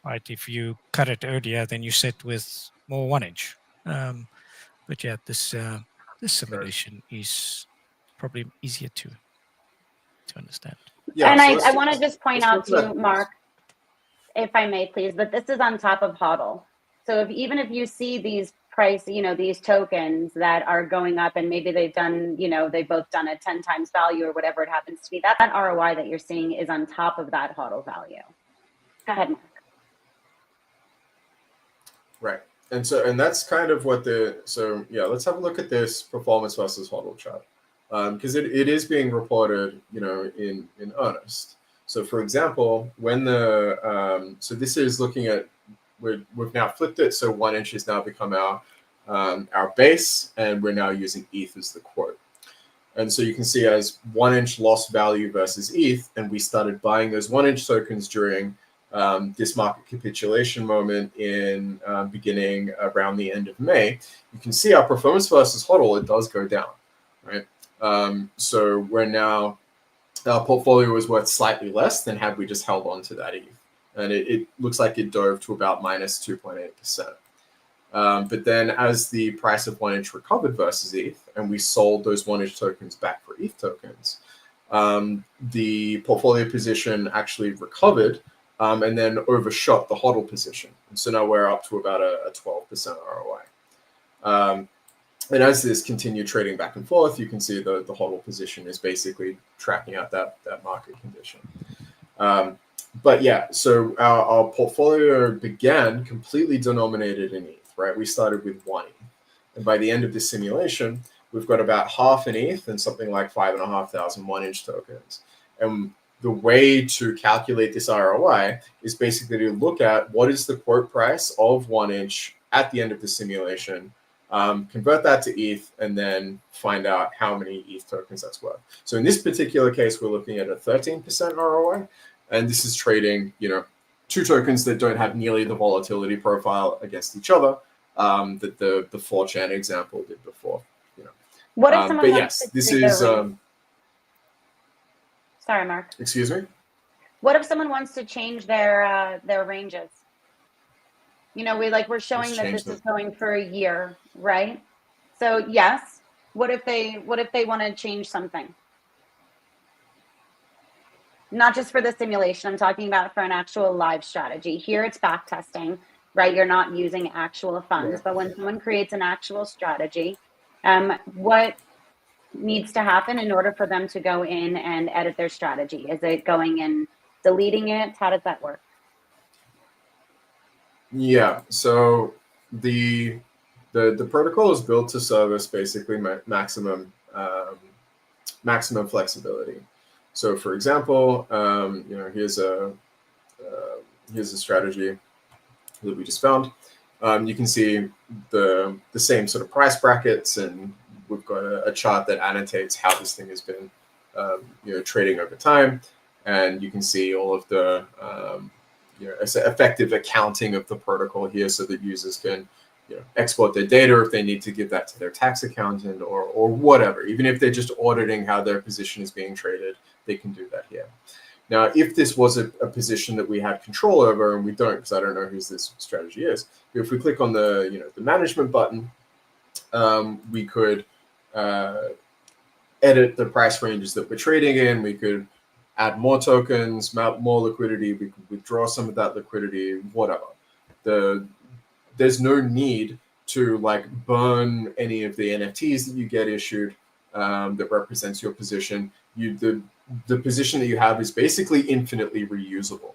right? If you cut it earlier, then you sit with more 1-inch. But yeah, this simulation is probably easier to understand. Yeah, And so I want to just point out talk about to Mark, if I may please, but this is on top of HODL. So even if you see these price, these tokens that are going up and maybe they've done, they've both done a 10 times value or whatever it happens to be, that ROI that you're seeing is on top of that HODL value. Go ahead, Mark. Right. And that's kind of what let's have a look at this performance versus HODL chart. Because it is being reported, in earnest. So for example, when so this is looking at, we've now flipped it. So 1-inch has now become our base, and we're now using ETH as the quote. And so you can see as 1-inch lost value versus ETH, and we started buying those 1-inch tokens during this market capitulation moment in beginning around the end of May. You can see our performance versus HODL, it does go down, right? So we're now, our portfolio is worth slightly less than had we just held on to that ETH. And it looks like it dove to about minus 2.8%. But then as the price of 1-inch recovered versus ETH, and we sold those 1-inch tokens back for ETH tokens, the portfolio position actually recovered and then overshot the HODL position. And so now we're up to about a 12% ROI. And as this continued trading back and forth, you can see the HODL position is basically tracking out that market condition. But yeah, so our portfolio began completely denominated in ETH, right? We started with 1 ETH. And by the end of this simulation, we've got about half an ETH and something like 5,500 1-inch tokens. And the way to calculate this ROI is basically to look at what is the quote price of 1-inch at the end of the simulation, convert that to ETH, and then find out how many ETH tokens that's worth. So in this particular case, we're looking at a 13% ROI, and this is trading, two tokens that don't have nearly the volatility profile against each other that the 4chan example did before. What if someone but wants yes, to this change is. Sorry, Mark. Excuse me. What if someone wants to change their ranges? We're showing that this is going for a year, right? So yes, what if they want to change something? Not just for the simulation, I'm talking about for an actual live strategy. Here it's back testing, right? You're not using actual funds, Yeah. but when someone creates an actual strategy, what needs to happen in order for them to go in and edit their strategy? Is it going and deleting it? How does that work? Yeah, so the protocol is built to service basically maximum flexibility. So, for example, here's a strategy that we just found. You can see the same sort of price brackets, and we've got a chart that annotates how this thing has been trading over time, and you can see all of the effective accounting of the protocol here, so that users can export their data if they need to give that to their tax accountant or whatever. Even if they're just auditing how their position is being traded, they can do that here. Now, if this was a position that we had control over, and we don't, because I don't know whose this strategy is, but if we click on the management button, we could edit the price ranges that we're trading in. We could add more tokens, more liquidity. We could withdraw some of that liquidity, whatever. There's no need to burn any of the NFTs that you get issued that represents your position. The position that you have is basically infinitely reusable.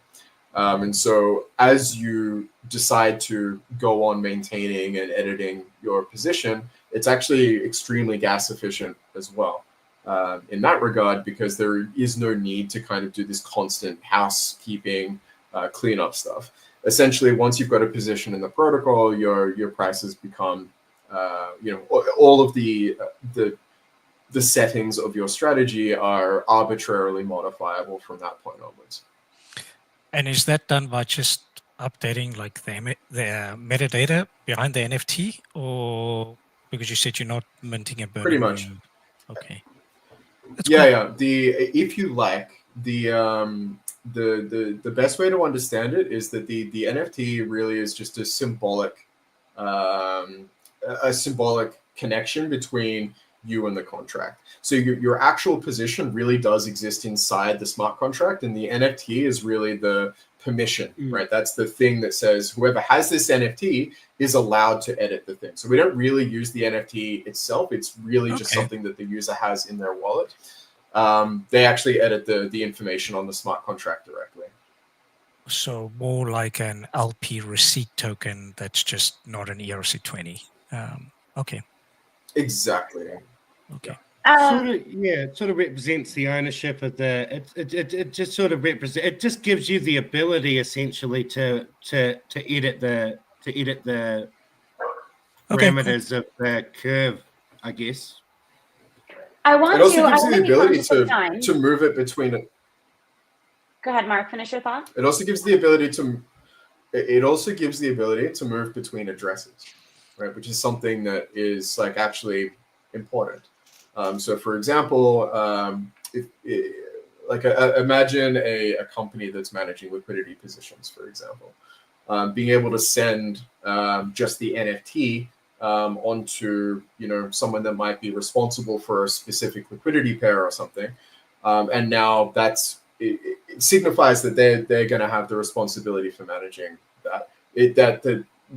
And so as you decide to go on maintaining and editing your position, it's actually extremely gas efficient as well. In that regard, because there is no need to kind of do this constant housekeeping, cleanup stuff. Essentially, once you've got a position in the protocol, your prices become, all of the settings of your strategy are arbitrarily modifiable from that point onwards. And is that done by just updating the metadata behind the NFT, or because you said you're not minting a pretty much? Okay. That's cool. If you like, the best way to understand it is that the NFT really is just a symbolic a symbolic connection between you and the contract. So your actual position really does exist inside the smart contract, and the NFT is really the permission, right? That's the thing that says whoever has this NFT is allowed to edit the thing. So we don't really use the NFT itself. It's really just something that the user has in their wallet. They actually edit the information on the smart contract directly. So more like an LP receipt token that's just not an ERC20. Okay. Exactly. Okay. It sort of represents the ownership of the. It just sort of represents. It just gives you the ability, essentially, to edit the parameters of the curve, I guess. I want it also to. gives you the ability to move it between. Go ahead, Mark. Finish your thought. It also gives the ability to. It also gives the ability to move between addresses, right? Which is something that is like actually important. So, for example, imagine a company that's managing liquidity positions, for example, being able to send just the NFT onto someone that might be responsible for a specific liquidity pair or something, and now it signifies that they're going to have the responsibility for managing that.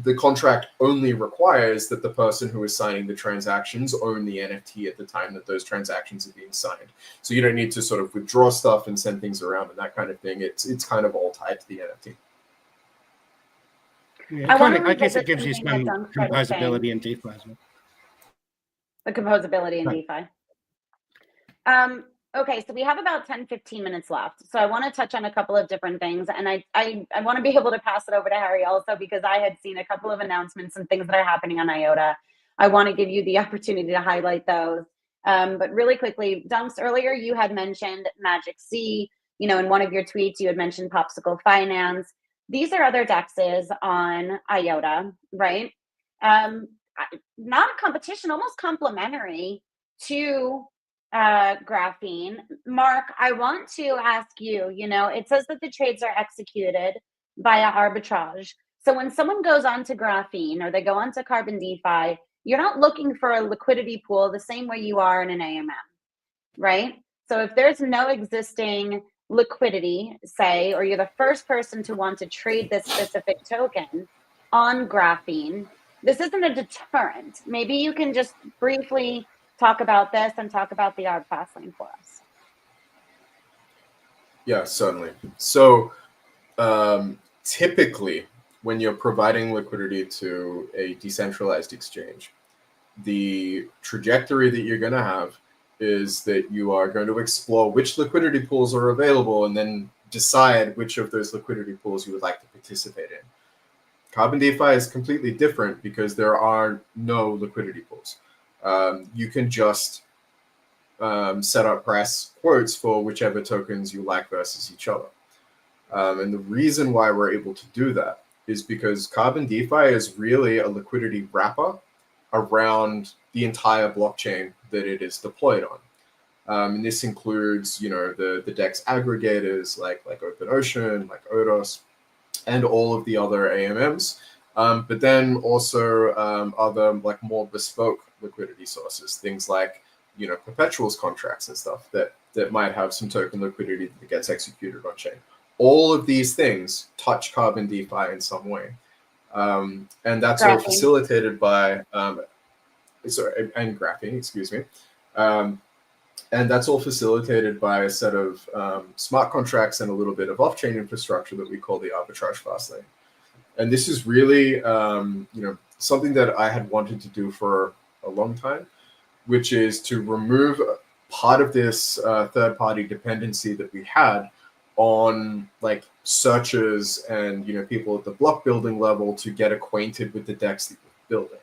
The contract only requires that the person who is signing the transactions own the NFT at the time that those transactions are being signed. So you don't need to sort of withdraw stuff and send things around and that kind of thing. It's kind of all tied to the NFT. Yeah, I guess it gives you some composability in DeFi as well. The composability in DeFi. Okay, so we have about 10-15 minutes left. So I want to touch on a couple of different things. And I want to be able to pass it over to Harry also, because I had seen a couple of announcements and things that are happening on IOTA. I want to give you the opportunity to highlight those. But really quickly, Dunks, earlier you had mentioned Magic C. In one of your tweets, you had mentioned Popsicle Finance. These are other DEXs on IOTA, right? Not a competition, almost complementary to Graphene. Mark, I want to ask you, it says that the trades are executed via arbitrage. So when someone goes on to Graphene or they go on to Carbon DeFi, you're not looking for a liquidity pool the same way you are in an AMM, right? So if there's no existing liquidity, say, or you're the first person to want to trade this specific token on Graphene, this isn't a deterrent. Maybe you can just briefly talk about this and talk about the arb fast lane for us. Yeah, certainly. So typically, when you're providing liquidity to a decentralized exchange, the trajectory that you're going to have is that you are going to explore which liquidity pools are available and then decide which of those liquidity pools you would like to participate in. Carbon DeFi is completely different because there are no liquidity pools. You can just set up price quotes for whichever tokens you like versus each other. And the reason why we're able to do that is because Carbon DeFi is really a liquidity wrapper around the entire blockchain that it is deployed on. And this includes, the DEX aggregators like OpenOcean, like ODOS, and all of the other AMMs. But then also other like more bespoke liquidity sources, things like perpetuals contracts and stuff that might have some token liquidity that gets executed on chain. All of these things touch Carbon DeFi in some way, and that's all facilitated by and Graphene, excuse me, and that's all facilitated by a set of smart contracts and a little bit of off-chain infrastructure that we call the arbitrage fastlane. And this is really, something that I had wanted to do for a long time, which is to remove part of this third-party dependency that we had on like searchers and people at the block building level to get acquainted with the DEX that you're building,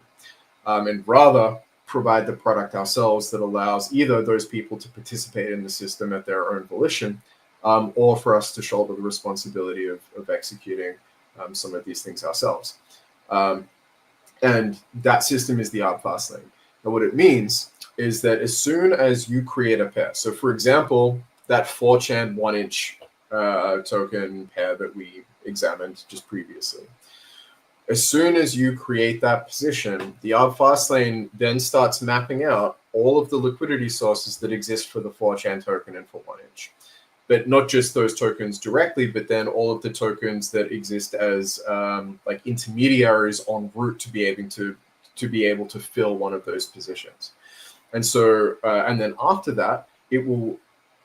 and rather provide the product ourselves that allows either those people to participate in the system at their own volition, or for us to shoulder the responsibility of executing some of these things ourselves. And that system is the arb fastlane. And what it means is that as soon as you create a pair, so for example, that 4chan 1-inch token pair that we examined just previously, As soon as you create that position, the ARB Fastlane then starts mapping out all of the liquidity sources that exist for the 4chan token and for 1inch. But not just those tokens directly, but then all of the tokens that exist as like intermediaries en route to be able to fill one of those positions. And so, and then after that, it will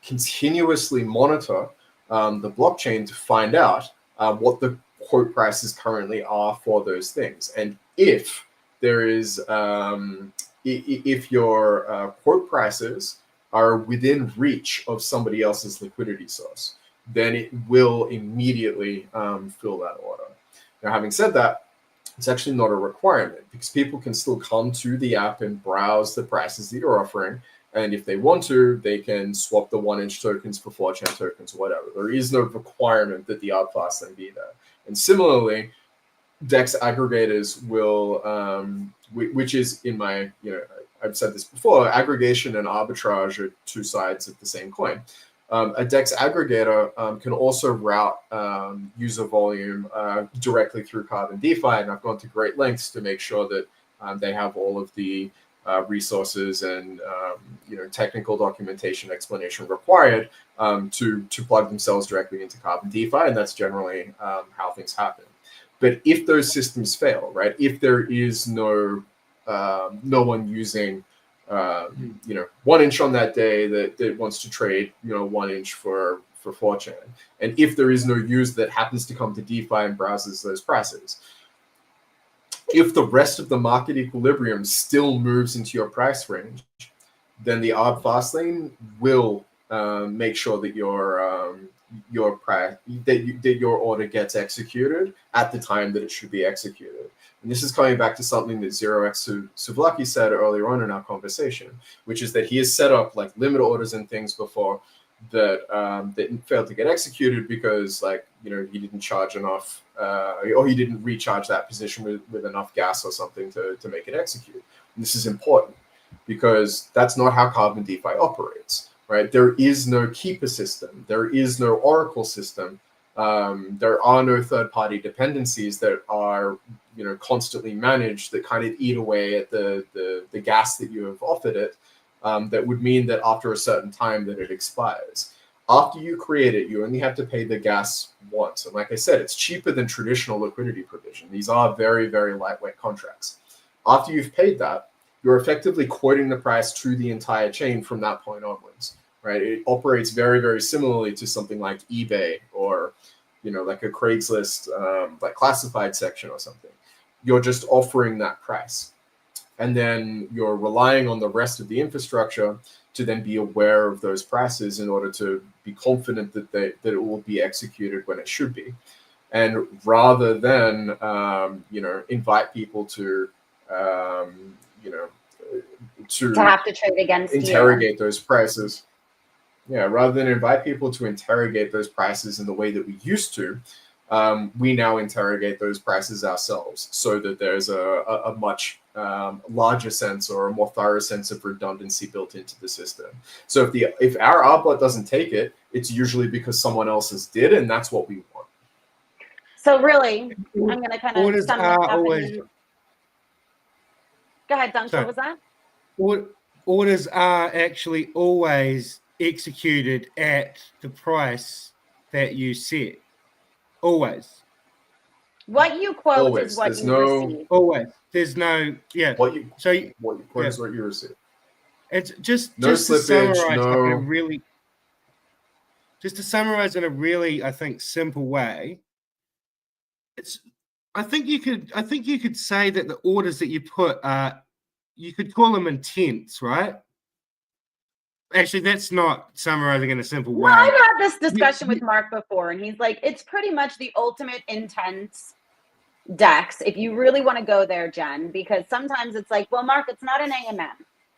continuously monitor the blockchain to find out what the quote prices currently are for those things. And if there is, if your quote prices are within reach of somebody else's liquidity source, then it will immediately fill that order. Now, having said that, it's actually not a requirement, because people can still come to the app and browse the prices that you're offering. And if they want to, they can swap the 1inch tokens for 4chan tokens or whatever. There is no requirement that the ARB Fastlane be there. And similarly, DEX aggregators will, which is in my, I've said this before, aggregation and arbitrage are two sides of the same coin. A DEX aggregator can also route user volume directly through Carbon DeFi, and I've gone to great lengths to make sure that they have all of the resources and technical documentation explanation required to plug themselves directly into Carbon DeFi, and that's generally how things happen. But if those systems fail, right? If there is no one using 1inch on that day that wants to trade 1inch for 4chan, and if there is no use that happens to come to DeFi and browses those prices, if the rest of the market equilibrium still moves into your price range, then the ARB Fastlane will make sure that your price that your order gets executed at the time that it should be executed. And this is coming back to something that 0x Souvlaki said earlier on in our conversation, which is that he has set up like limit orders and things before that that failed to get executed because he didn't charge enough or he didn't recharge that position with enough gas or something to make it execute. And this is important because that's not how Carbon DeFi operates, right? There is no keeper system. There is no Oracle system. There are no third-party dependencies that are constantly managed that kind of eat away at the gas that you have offered it. That would mean that after a certain time that it expires. After you create it, you only have to pay the gas once. And like I said, it's cheaper than traditional liquidity provision. These are very, very lightweight contracts. After you've paid that, you're effectively quoting the price to the entire chain from that point onwards, right? It operates very, very similarly to something like eBay or, like a Craigslist, like classified section or something. You're just offering that price. And then you're relying on the rest of the infrastructure to then be aware of those prices in order to be confident that it will be executed when it should be. And rather than, invite people to have to trade against interrogate those prices. Yeah, rather than invite people to interrogate those prices in the way that we used to, we now interrogate those prices ourselves so that there's a much larger sense or a more thorough sense of redundancy built into the system. So if our ARBot doesn't take it, it's usually because someone else's did, and that's what we want. So really, I'm going to kind of sum this up. Go ahead, Duncan. What was that? Orders are actually always executed at the price that you set. Always. What you quote always. Is what There's you no, receive. Always. There's no, yeah. What you quote is what you receive. It's just slippage, to summarize in a really, I think, simple way. I think you could say that the orders that you put are, you could call them intents, right? Actually, that's not summarizing in a simple way. I've had this discussion with Mark before, and he's like, it's pretty much the ultimate intents DEX, if you really want to go there, Jen, because sometimes it's like, well, Mark, it's not an AMM.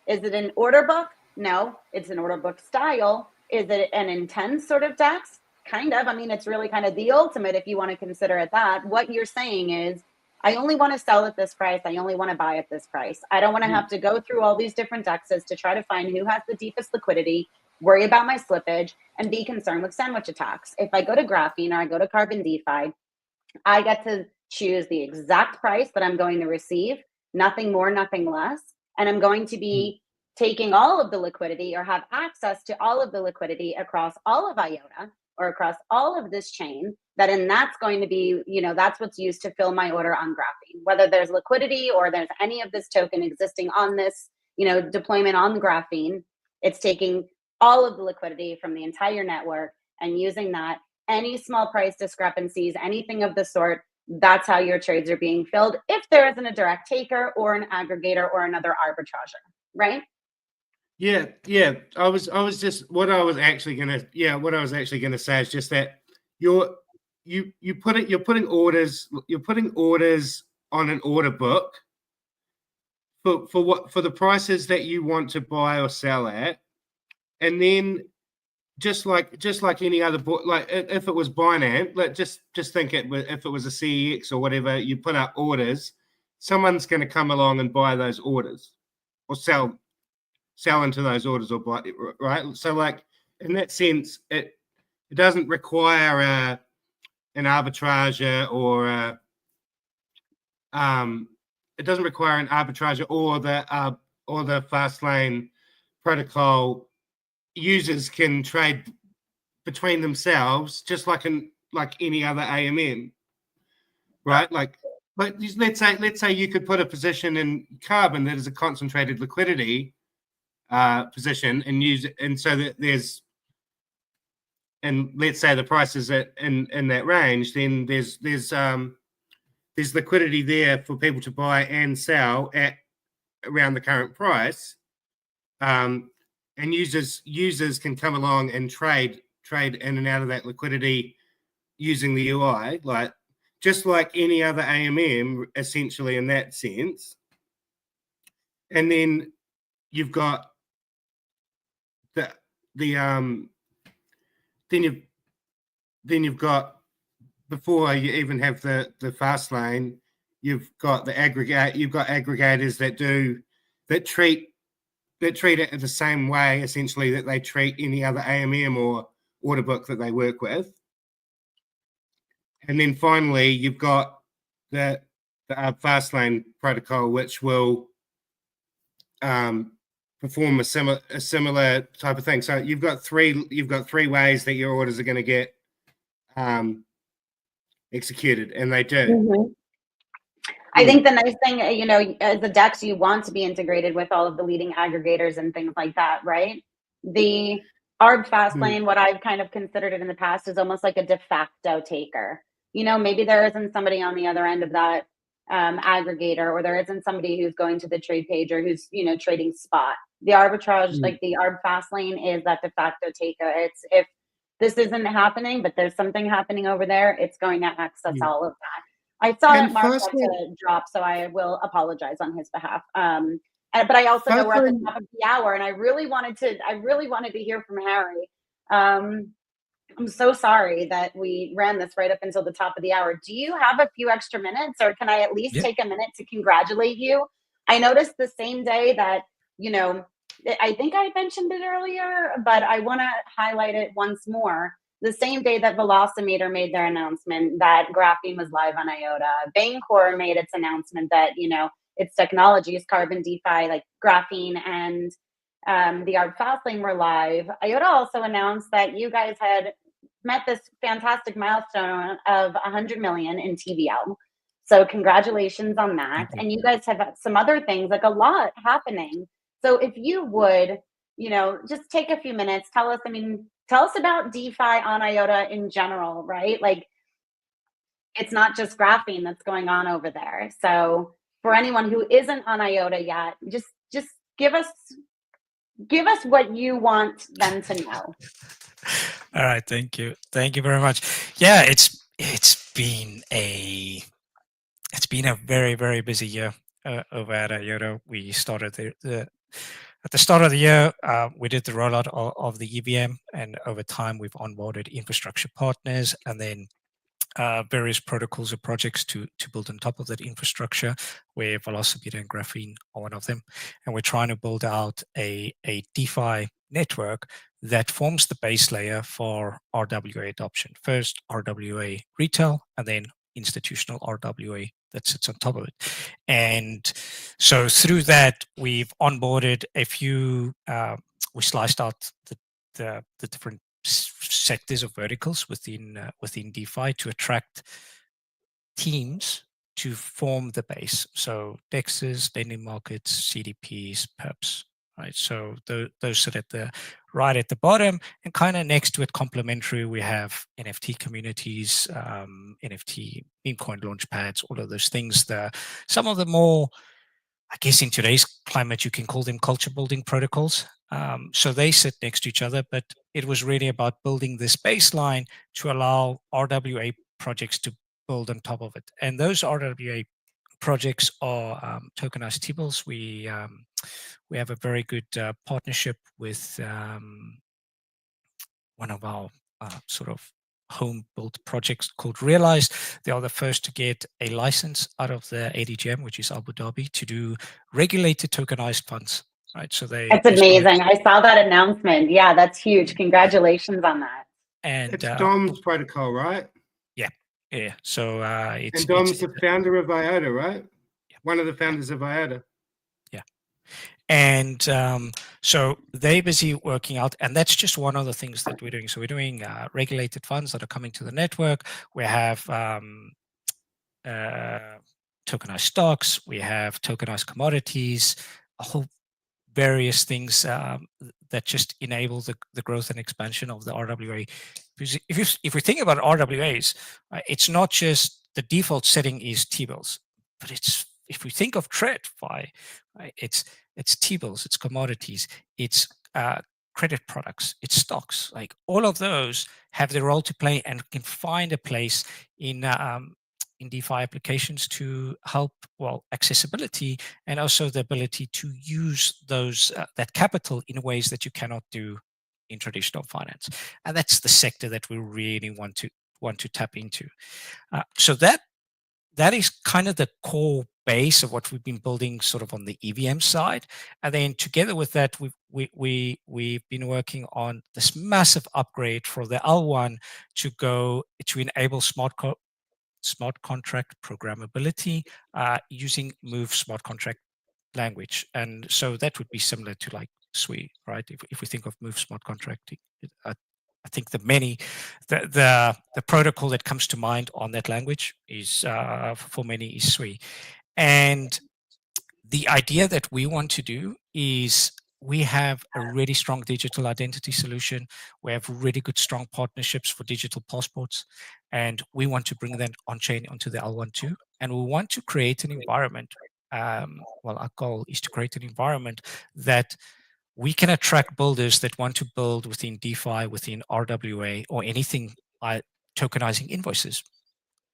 Is it an order book? No, it's an order book style. Is it an intense sort of DEX? Kind of. I mean, it's really kind of the ultimate if you want to consider it that. What you're saying is, I only want to sell at this price. I only want to buy at this price. I don't want to have to go through all these different DEXs to try to find who has the deepest liquidity, worry about my slippage, and be concerned with sandwich attacks. If I go to Graphene or I go to Carbon DeFi, I get to choose the exact price that I'm going to receive, nothing more, nothing less. And I'm going to be taking all of the liquidity or have access to all of the liquidity across all of IOTA or across all of this chain, and that's going to be, that's what's used to fill my order on Graphene. Whether there's liquidity or there's any of this token existing on this, deployment on the Graphene, it's taking all of the liquidity from the entire network and using that. Any small price discrepancies, anything of the sort, that's how your trades are being filled if there isn't a direct taker or an aggregator or another arbitrager, right? Yeah. I was just what I was actually gonna say is just that you're putting orders on an order book for the prices that you want to buy or sell at, and then just like any other book, like if it was Binance, just think if it was a CEX or whatever, you put up orders, someone's going to come along and buy those orders or sell into those orders or buy, right? So like in that sense, it doesn't require an arbitrager or it doesn't require an arbitrager or the fast lane protocol. Users can trade between themselves just like any other AMM, right? Like let's say you could put a position in Carbon that is a concentrated liquidity position and use it, and so that let's say the price is in that range, then there's liquidity there for people to buy and sell at around the current price. And users can come along and trade in and out of that liquidity using the UI, like just like any other AMM, essentially in that sense. And then you've got then you've got, before you even have the fast lane, you've got aggregators that treat it the same way, essentially, that they treat any other AMM or order book that they work with. And then finally, you've got the Fastlane protocol, which will perform a similar type of thing. So you've got three ways that your orders are going to get executed, and they do. Mm-hmm. I think the nice thing, as a DEX, you want to be integrated with all of the leading aggregators and things like that, right? The ARB Fastlane, what I've kind of considered it in the past, is almost like a de facto taker. Maybe there isn't somebody on the other end of that aggregator, or there isn't somebody who's going to the trade page or who's, trading spot. The arbitrage, like the ARB Fastlane, is that de facto taker. It's if this isn't happening, but there's something happening over there, it's going to access all of that. I saw that Mark had to drop, so I will apologize on his behalf. But I also know we're at the top of the hour, and I really wanted to hear from Harry. I'm so sorry that we ran this right up until the top of the hour. Do you have a few extra minutes, or can I at least take a minute to congratulate you? I noticed the same day that, I think I mentioned it earlier, but I want to highlight it once more. The same day that Velocimeter made their announcement that Graphene was live on IOTA, Bancor made its announcement that, its technologies, Carbon, DeFi, like Graphene and the ARB Fastlane were live. IOTA also announced that you guys had met this fantastic milestone of 100 million in TVL. So congratulations on that. And you guys have some other things, like a lot happening. So if you would, just take a few minutes, tell us about DeFi on IOTA in general, right? Like, it's not just Graphene that's going on over there. So for anyone who isn't on IOTA yet, just give us what you want them to know. All right, thank you very much. Yeah, it's been a very, very busy year over at IOTA. We started at the start of the year, we did the rollout of the EVM, and over time we've onboarded infrastructure partners, and then various protocols or projects to build on top of that infrastructure, where Velocimeter and Graphene are one of them. And we're trying to build out a DeFi network that forms the base layer for RWA adoption. First, RWA retail, and then institutional RWA that sits on top of it. And so through that, we've onboarded a few, we sliced out the different sectors of verticals within DeFi to attract teams to form the base. So DEXs, lending markets, CDPs, perps, right? So those sit at the right at the bottom, and kind of next to it, complementary, we have NFT communities, NFT meme coin launch pads, all of those things. Some of the more, I guess in today's climate, you can call them culture building protocols. So they sit next to each other, but it was really about building this baseline to allow RWA projects to build on top of it. And those RWA projects are tokenized T-bills. We have a very good partnership with one of our sort of home-built projects called Realize. They are the first to get a license out of the ADGM, which is Abu Dhabi, to do regulated tokenized funds. Right, so that's amazing. I saw that announcement. Yeah, that's huge. Congratulations on that. And it's Dom's protocol, right? Yeah. So and Dom's the founder of IOTA, right? Yeah. One of the founders of IOTA. Yeah. And so they're busy working out, and that's just one of the things that we're doing. So we're doing regulated funds that are coming to the network. We have tokenized stocks. We have tokenized commodities. A whole various things that just enable the growth and expansion of the RWA. If we think about RWAs, it's not just the default setting is T-bills, but it's, if we think of TradFi, it's T-bills, it's commodities, it's credit products, it's stocks. Like all of those have their role to play and can find a place in DeFi applications to help, well, accessibility and also the ability to use those that capital in ways that you cannot do in traditional finance. And that's the sector that we really want to tap into. So that is kind of the core base of what we've been building sort of on the EVM side. And then together with that, we've been working on this massive upgrade for the L1 to enable smart contract programmability using Move smart contract language. And so that would be similar to like SWI, right? If we think of Move smart contract, I think the protocol that comes to mind on that language is for many is SWI. And the idea that we want to do is we have a really strong digital identity solution. We have really good, strong partnerships for digital passports, and we want to bring that on-chain onto the L1 too. And we want to create an environment. Well, our goal is to create an environment that we can attract builders that want to build within DeFi, within RWA, or anything tokenizing invoices.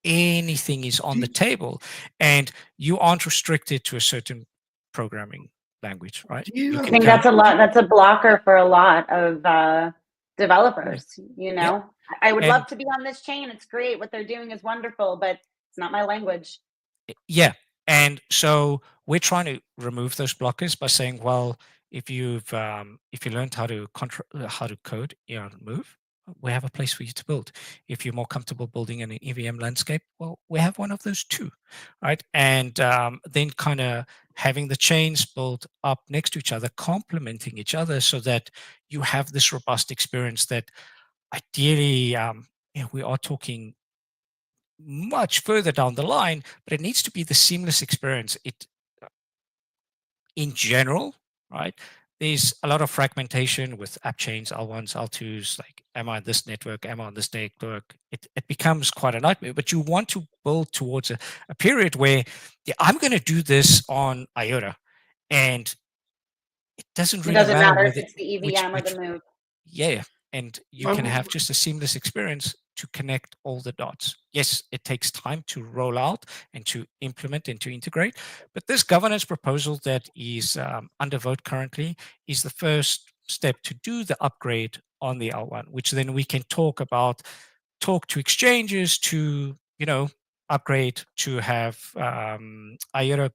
Anything is on the table, and you aren't restricted to a certain programming language, right? I think that's a blocker for a lot of developers. You know, yeah. I would love to be on this chain. It's great. What they're doing is wonderful, but it's not my language. Yeah. And so we're trying to remove those blockers by saying, well, if you learned how to code Move, we have a place for you to build. If you're more comfortable building in an EVM landscape, well, we have one of those too, right? And then kind of having the chains built up next to each other, complementing each other, so that you have this robust experience that ideally, we are talking much further down the line, but it needs to be the seamless experience. In general, right? There's a lot of fragmentation with app chains, L1s, L2s, like, am I on this network? Am I on this network? It becomes quite a nightmare, but you want to build towards a period where I'm going to do this on IOTA, and it doesn't really matter if it's the EVM or the Move. Yeah, and you can have just a seamless experience to connect all the dots. Yes, it takes time to roll out and to implement and to integrate, but this governance proposal that is under vote currently is the first step to do the upgrade on the L1, which then we can talk to exchanges to, upgrade to have IOTA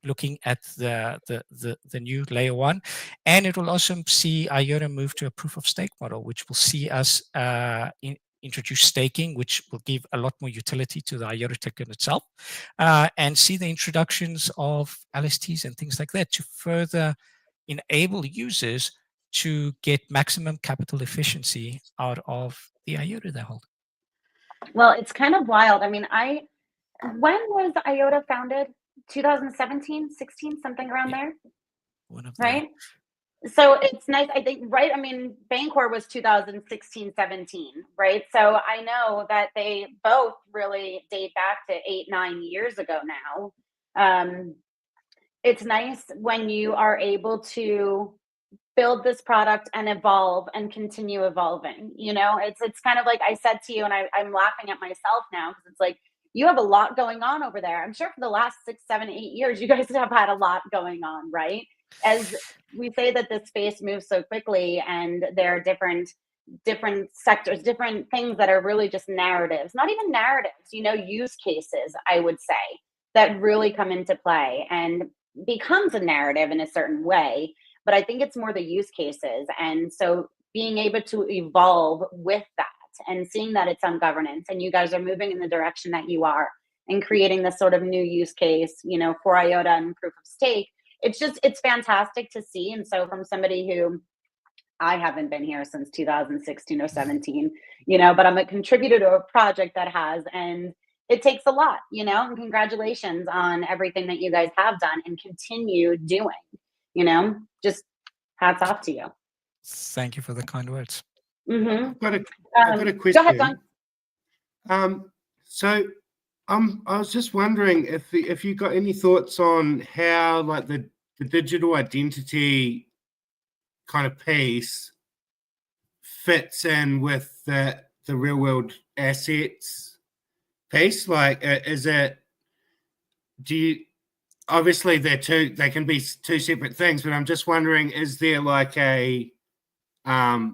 looking at the new layer 1, and it will also see IOTA move to a proof of stake model, which will see us introduce staking, which will give a lot more utility to the IOTA token itself, and see the introductions of LSTs and things like that to further enable users to get maximum capital efficiency out of the IOTA they hold. Well, it's kind of wild. I mean, when was IOTA founded? 2017, 16, something around there, One of right? So it's nice, I think, right? I mean, Bancor was 2016, 17, right? So I know that they both really date back to 8, 9 years ago now. It's nice when you are able to build this product and evolve and continue evolving. You know, it's kind of like I said to you, and I'm laughing at myself now because it's like, you have a lot going on over there. I'm sure for the last 6, 7, 8 years, you guys have had a lot going on, right? As we say that this space moves so quickly and there are different sectors, different things that are really just narratives, not even narratives, you know, use cases, I would say, that really come into play and becomes a narrative in a certain way. But I think it's more the use cases. And so being able to evolve with that and seeing that it's on governance and you guys are moving in the direction that you are and creating this sort of new use case, you know, for IOTA and proof of stake, it's fantastic to see. And so from somebody who, I haven't been here since 2016 or 17, you know, but I'm a contributor to a project that has, and it takes a lot, you know, and congratulations on everything that you guys have done and continue doing, you know, just hats off to you. Thank you for the kind words. Mm-hmm. I've got a question. Go ahead, Don. So I was just wondering if you got any thoughts on how like the digital identity kind of piece fits in with the real world assets piece. Like, obviously they can be two separate things, but I'm just wondering, is there like a way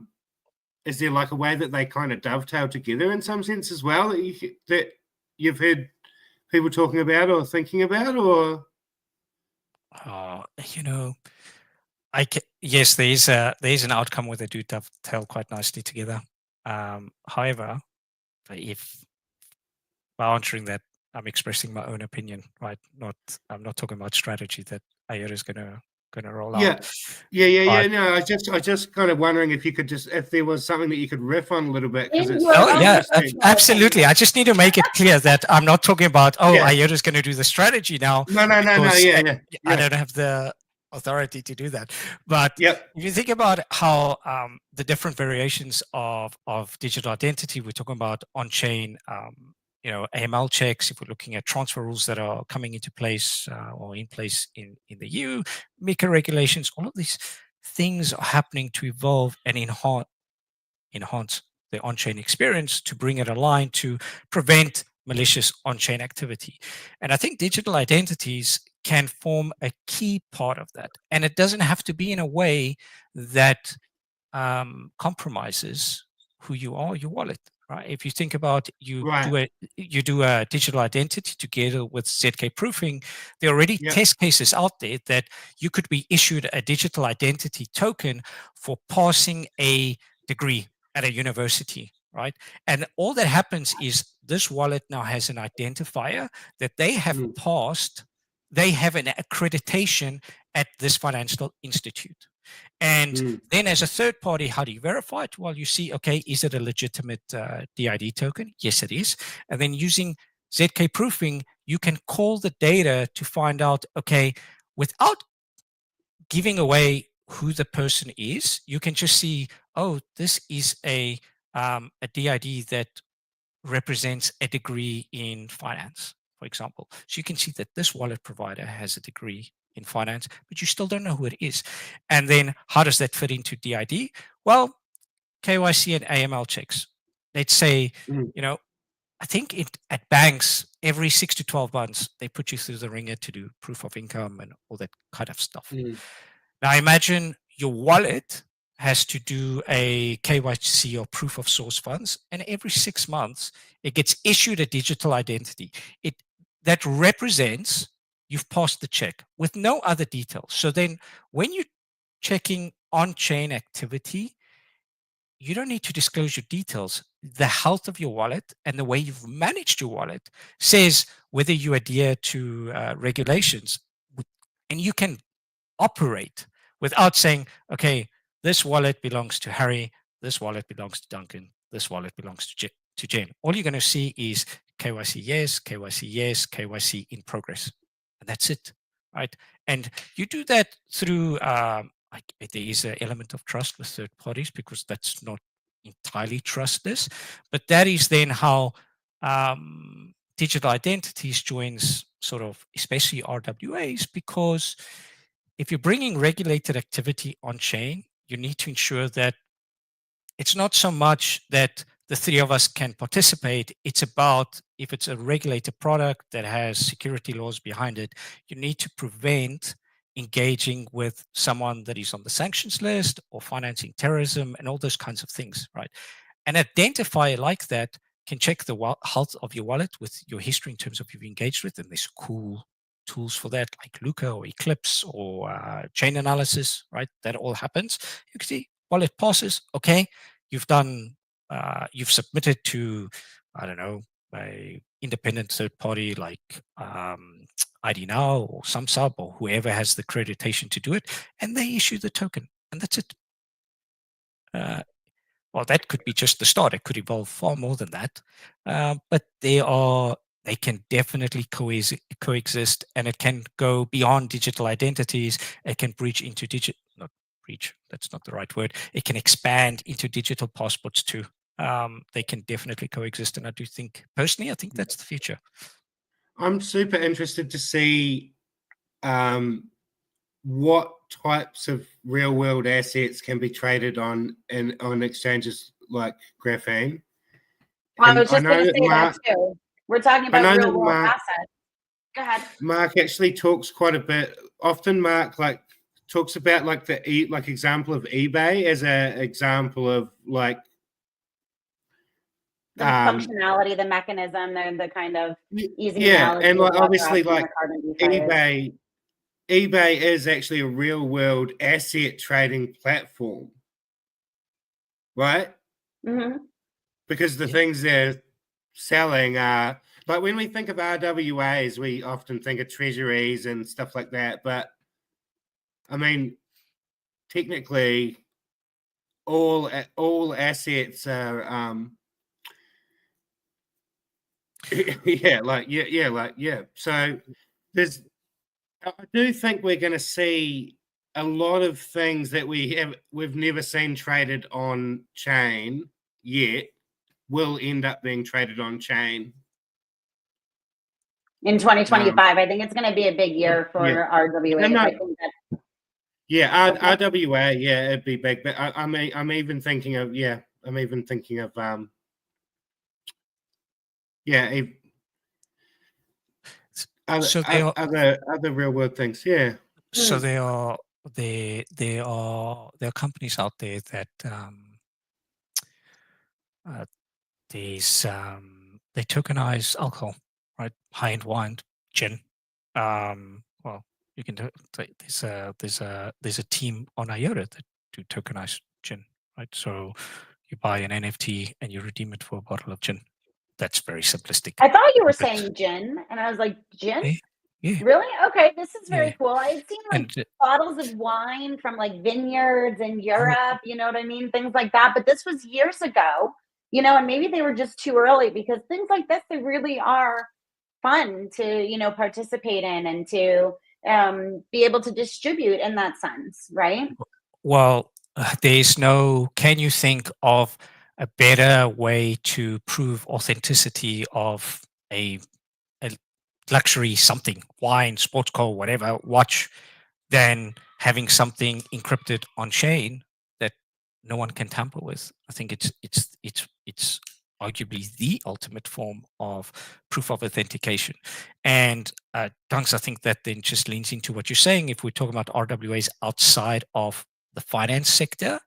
that they kind of dovetail together in some sense as well that you've heard people talking about or thinking about, or? You know, yes, there is an outcome where they do dovetail quite nicely together. However, if by answering that, I'm expressing my own opinion, right? I'm not talking about strategy that IOTA is gonna roll out. Yeah. No, I just kind of wondering if there was something that you could riff on a little bit, because it's absolutely. I just need to make it clear that I'm not talking about IOTA is going to do the strategy now. No. Yeah. I don't have the authority to do that. But if you think about how the different variations of digital identity, we're talking about on-chain, you know, AML checks, if we're looking at transfer rules that are coming into place or in place in the EU, MiCA regulations, all of these things are happening to evolve and enhance the on-chain experience to bring it aligned to prevent malicious on-chain activity. And I think digital identities can form a key part of that. And it doesn't have to be in a way that compromises who you are, your wallet. Right? If you think about you do a digital identity together with ZK proofing, there are already test cases out there that you could be issued a digital identity token for passing a degree at a university, right? And all that happens is this wallet now has an identifier that they have passed. They have an accreditation at this financial institute. And then as a third party, how do you verify it? Well, you see, okay, is it a legitimate DID token? Yes, it is. And then using ZK proofing, you can call the data to find out, okay, without giving away who the person is, you can just see, oh, this is a DID that represents a degree in finance, for example. So you can see that this wallet provider has a degree in finance, but you still don't know who it is. And then how does that fit into DID? Well, KYC and AML checks. Let's say, you know, I think at banks, every 6 to 12 months, they put you through the ringer to do proof of income and all that kind of stuff. Now imagine your wallet has to do a KYC or proof of source funds, and every 6 months, it gets issued a digital identity. That represents you've passed the check with no other details. So then when you're checking on-chain activity, you don't need to disclose your details. The health of your wallet and the way you've managed your wallet says whether you adhere to regulations, and you can operate without saying, okay, this wallet belongs to Harry, this wallet belongs to Duncan, this wallet belongs to Jen. All you're going to see is KYC yes, KYC yes, KYC in progress, and that's it, right? And you do that through there is an element of trust with third parties, because that's not entirely trustless, but that is then how digital identities joins sort of, especially RWAs, because if you're bringing regulated activity on chain, you need to ensure that it's not so much that the three of us can participate. It's about, if it's a regulated product that has security laws behind it, you need to prevent engaging with someone that is on the sanctions list or financing terrorism and all those kinds of things, right? An identifier like that can check the health of your wallet with your history in terms of who you've engaged with, and there's cool tools for that, like Luca or Eclipse or chain analysis, right? That all happens. You can see wallet passes. Okay, you've done, you've submitted to, I don't know, a independent third party like ID Now or SumSub or whoever has the accreditation to do it, and they issue the token, and that's it. Well, that could be just the start. It could evolve far more than that, but they can definitely coexist, and it can go beyond digital identities. It can breach into not breach, that's not the right word. It can expand into digital passports too. They can definitely coexist, and I do think, personally, I think that's the future. I'm super interested to see what types of real world assets can be traded on exchanges like Graphene. I was just going to say that too. We're talking about real world assets. Go ahead. Mark actually talks quite a bit. Often Mark talks about the example of eBay as an example of like the functionality, the mechanism, the kind of easy. Yeah, and obviously eBay is actually a real world asset trading platform, right? Mm-hmm. Because the things they're selling are, like, when we think of RWAs, we often think of treasuries and stuff like that. But I mean, technically, all assets are, So I do think we're going to see a lot of things that we've never seen traded on chain yet will end up being traded on chain in 2025. I think it's going to be a big year for RWA. RWA, it'd be big. But I'm even thinking of other real world things. Yeah. So there are companies out there that they tokenize alcohol, right? High-end wine, gin. Well, you can there's a team on IOTA that do tokenize gin, right? So you buy an NFT and you redeem it for a bottle of gin. That's very simplistic. I thought you were saying gin, and I was like, gin? Yeah. Really? Okay, this is very cool. I've seen bottles of wine from vineyards in Europe, you know what I mean? Things like that. But this was years ago, and maybe they were just too early, because things like this, they really are fun to, participate in and to be able to distribute in that sense, right? Well, can you think of a better way to prove authenticity of a luxury something, wine, sports car, whatever, watch, than having something encrypted on chain that no one can tamper with? I think it's arguably the ultimate form of proof of authentication. And Dunks, I think that then just leans into what you're saying. If we're talking about RWAs outside of the finance sector,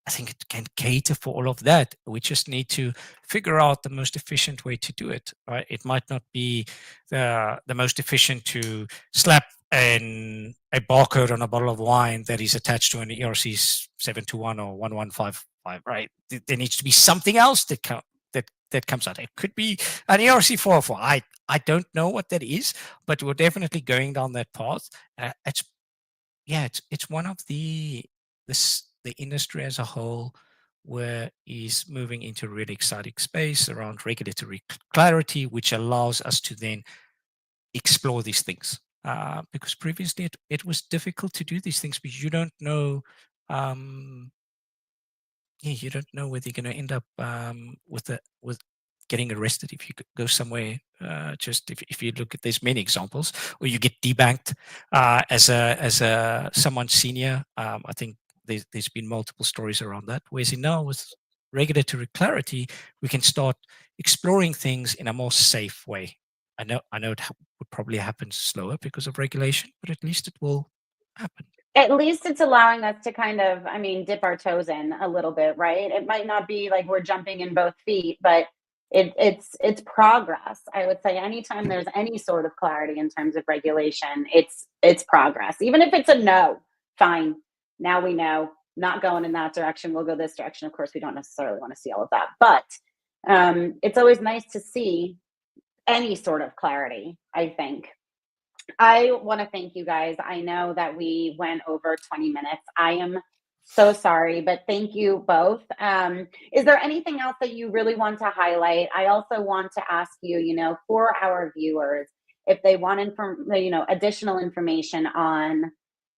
I think it can cater for all of that. We just need to figure out the most efficient way to do it, right? It might not be the most efficient to slap a barcode on a bottle of wine that is attached to an ERC 721 or 1155 right? There needs to be something else that comes out. It could be an ERC-404. I don't know what that is, but we're definitely going down that path. It's one of the industry as a whole where is moving into a really exciting space around regulatory clarity, which allows us to then explore these things. Because previously it was difficult to do these things because you don't know you don't know whether you're going to end up with getting arrested if you go somewhere. Just if you look at, there's many examples, or you get debanked as a someone senior. I think there's been multiple stories around that. Whereas now with regulatory clarity, we can start exploring things in a more safe way. I know it would probably happen slower because of regulation, but at least it will happen. At least it's allowing us to kind of, I mean, dip our toes in a little bit, right? It might not be like we're jumping in both feet, but it's progress. I would say anytime there's any sort of clarity in terms of regulation, it's progress. Even if it's a no, fine. Now we know, not going in that direction, we'll go this direction. Of course, we don't necessarily want to see all of that, but it's always nice to see any sort of clarity, I think. I want to thank you guys. I know that we went over 20 minutes. I am so sorry, but thank you both. Is there anything else that you really want to highlight? I also want to ask you, for our viewers, if they want additional information on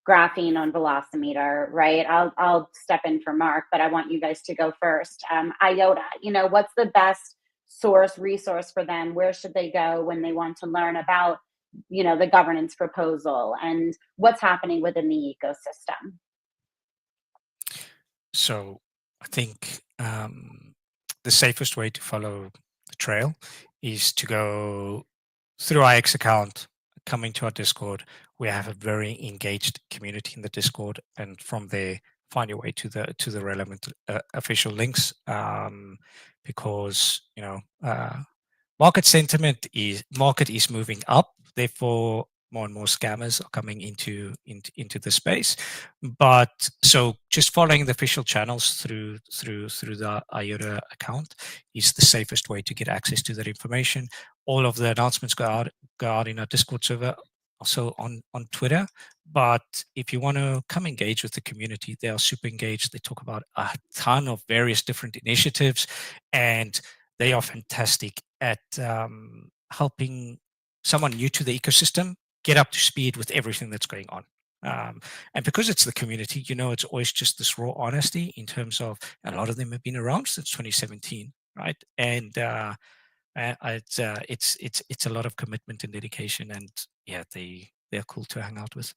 graphene on Velocimeter, right? I'll step in for Mark, but I want you guys to go first. IOTA, what's the best resource for them? Where should they go when they want to learn about the governance proposal and what's happening within the ecosystem? So I think the safest way to follow the trail is to go through our X account, coming to our Discord. We have a very engaged community in the Discord, and from there find your way to the relevant official links, because market is moving up, therefore more and more scammers are coming into the space. But so just following the official channels through the IOTA account is the safest way to get access to that information. All of the announcements go out in our Discord server, also on Twitter. But if you want to come engage with the community, they are super engaged. They talk about a ton of various different initiatives, and they are fantastic at helping someone new to the ecosystem get up to speed with everything that's going on. And because it's the community, it's always just this raw honesty in terms of a lot of them have been around since 2017, right? And it's a lot of commitment and dedication, and yeah, they're cool to hang out with.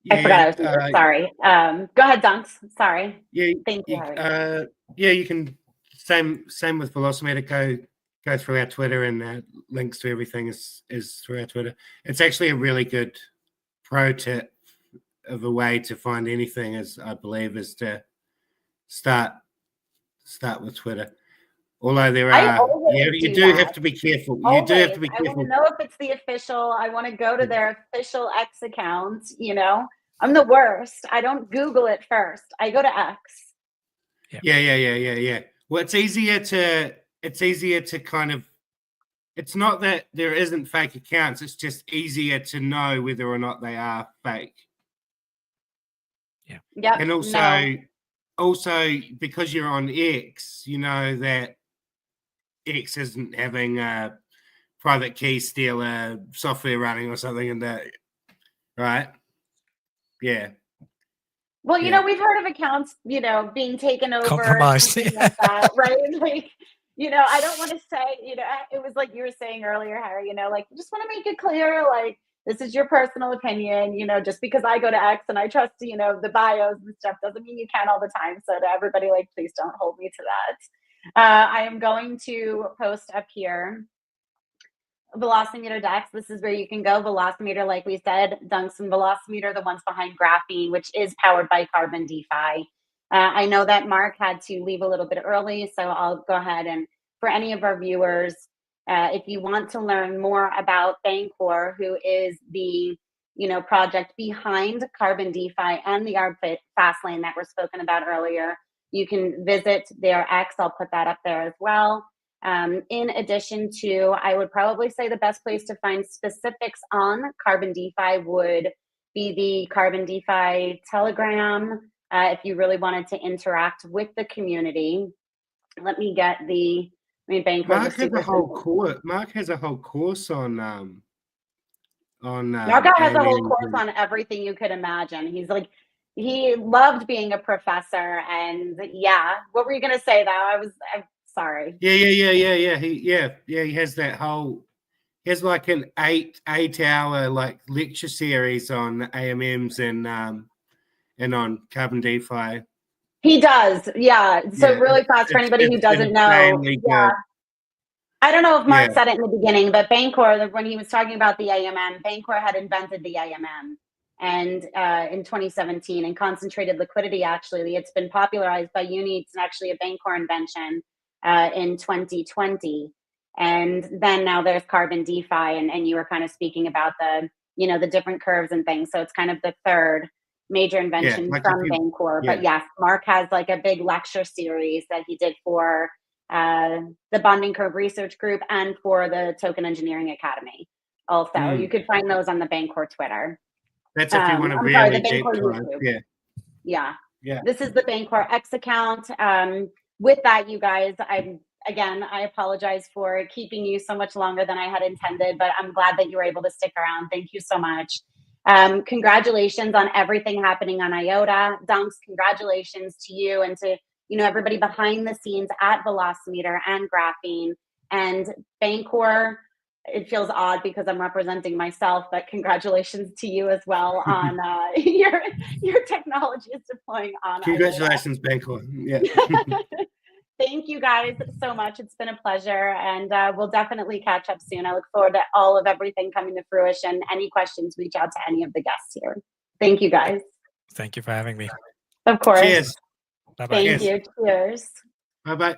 I forgot I was here. Sorry. Go ahead, Dunks. Sorry. Yeah. Thank you, Harry. You can same with Velocimeter. Go through our Twitter, and links to everything is through our Twitter. It's actually a really good pro tip of a way to find anything, I believe, is to start with Twitter. Although there are, you do have to be careful. You do have to be careful. I want to know if it's the official. I want to go to their official X account. I'm the worst. I don't Google it first. I go to X. Yeah. Well, it's easier to kind of. It's not that there isn't fake accounts. It's just easier to know whether or not they are fake. Yeah. Yep. And also because you're on X, you know that X isn't having a private key stealer software running or something in that, right? Yeah. Well, we've heard of accounts, being taken over, compromised, something like that, right? Like, I don't want to say, it was like you were saying earlier, Harry, just want to make it clear, like, this is your personal opinion, just because I go to X and I trust, the bios and stuff doesn't mean you can all the time. So to everybody, like, please don't hold me to that. I am going to post up here Velocimeter Dex. This is where you can go. Velocimeter, like we said, Dunks and Velocimeter, the ones behind Graphene, which is powered by Carbon DeFi. I know that Mark had to leave a little bit early, so I'll go ahead and for any of our viewers, if you want to learn more about Bancor, who is the project behind Carbon DeFi and the Arb Fast Lane that were spoken about earlier. You can visit their X. I'll put that up there as well. In addition to, I would probably say the best place to find specifics on Carbon DeFi would be the Carbon DeFi Telegram. If you really wanted to interact with the community, let me get the. Bancor. Mark has a whole course. Mark has a whole course on. Mark has a whole course on everything you could imagine. He's like, he loved being a professor, and yeah. What were you gonna say though? I'm sorry. Yeah. He has that whole. He has like an 8-hour like lecture series on AMMs and on Carbon DeFi. He does, yeah. So really fast for anybody who doesn't know. Yeah. I don't know if Mark said it in the beginning, but Bancor, when he was talking about the AMM, Bancor had invented the AMM, and in 2017, and concentrated liquidity. Actually, it's been popularized by Uni. It's actually a Bancor invention in 2020, and then now there's Carbon DeFi, and you were kind of speaking about the different curves and things. So it's kind of the third major invention from Bancor. But yes, Mark has like a big lecture series that he did for the Bonding Curve Research Group and for the Token Engineering Academy. Also, you could find those on the Bancor Twitter. That's if you want to really deep dive. Yeah. This is the Bancor X account. With that, you guys, I apologize for keeping you so much longer than I had intended, but I'm glad that you were able to stick around. Thank you so much. Congratulations on everything happening on IOTA. Dunks, congratulations to you and to everybody behind the scenes at Velocimeter and Graphene and Bancor. It feels odd because I'm representing myself, but congratulations to you as well on your technology is deploying on. Congratulations, Bancor. Yeah. Thank you guys so much. It's been a pleasure, and we'll definitely catch up soon. I look forward to all of everything coming to fruition. Any questions, reach out to any of the guests here. Thank you, guys. Thank you for having me. Of course. Cheers. Bye-bye. Thank you. Cheers. Bye-bye.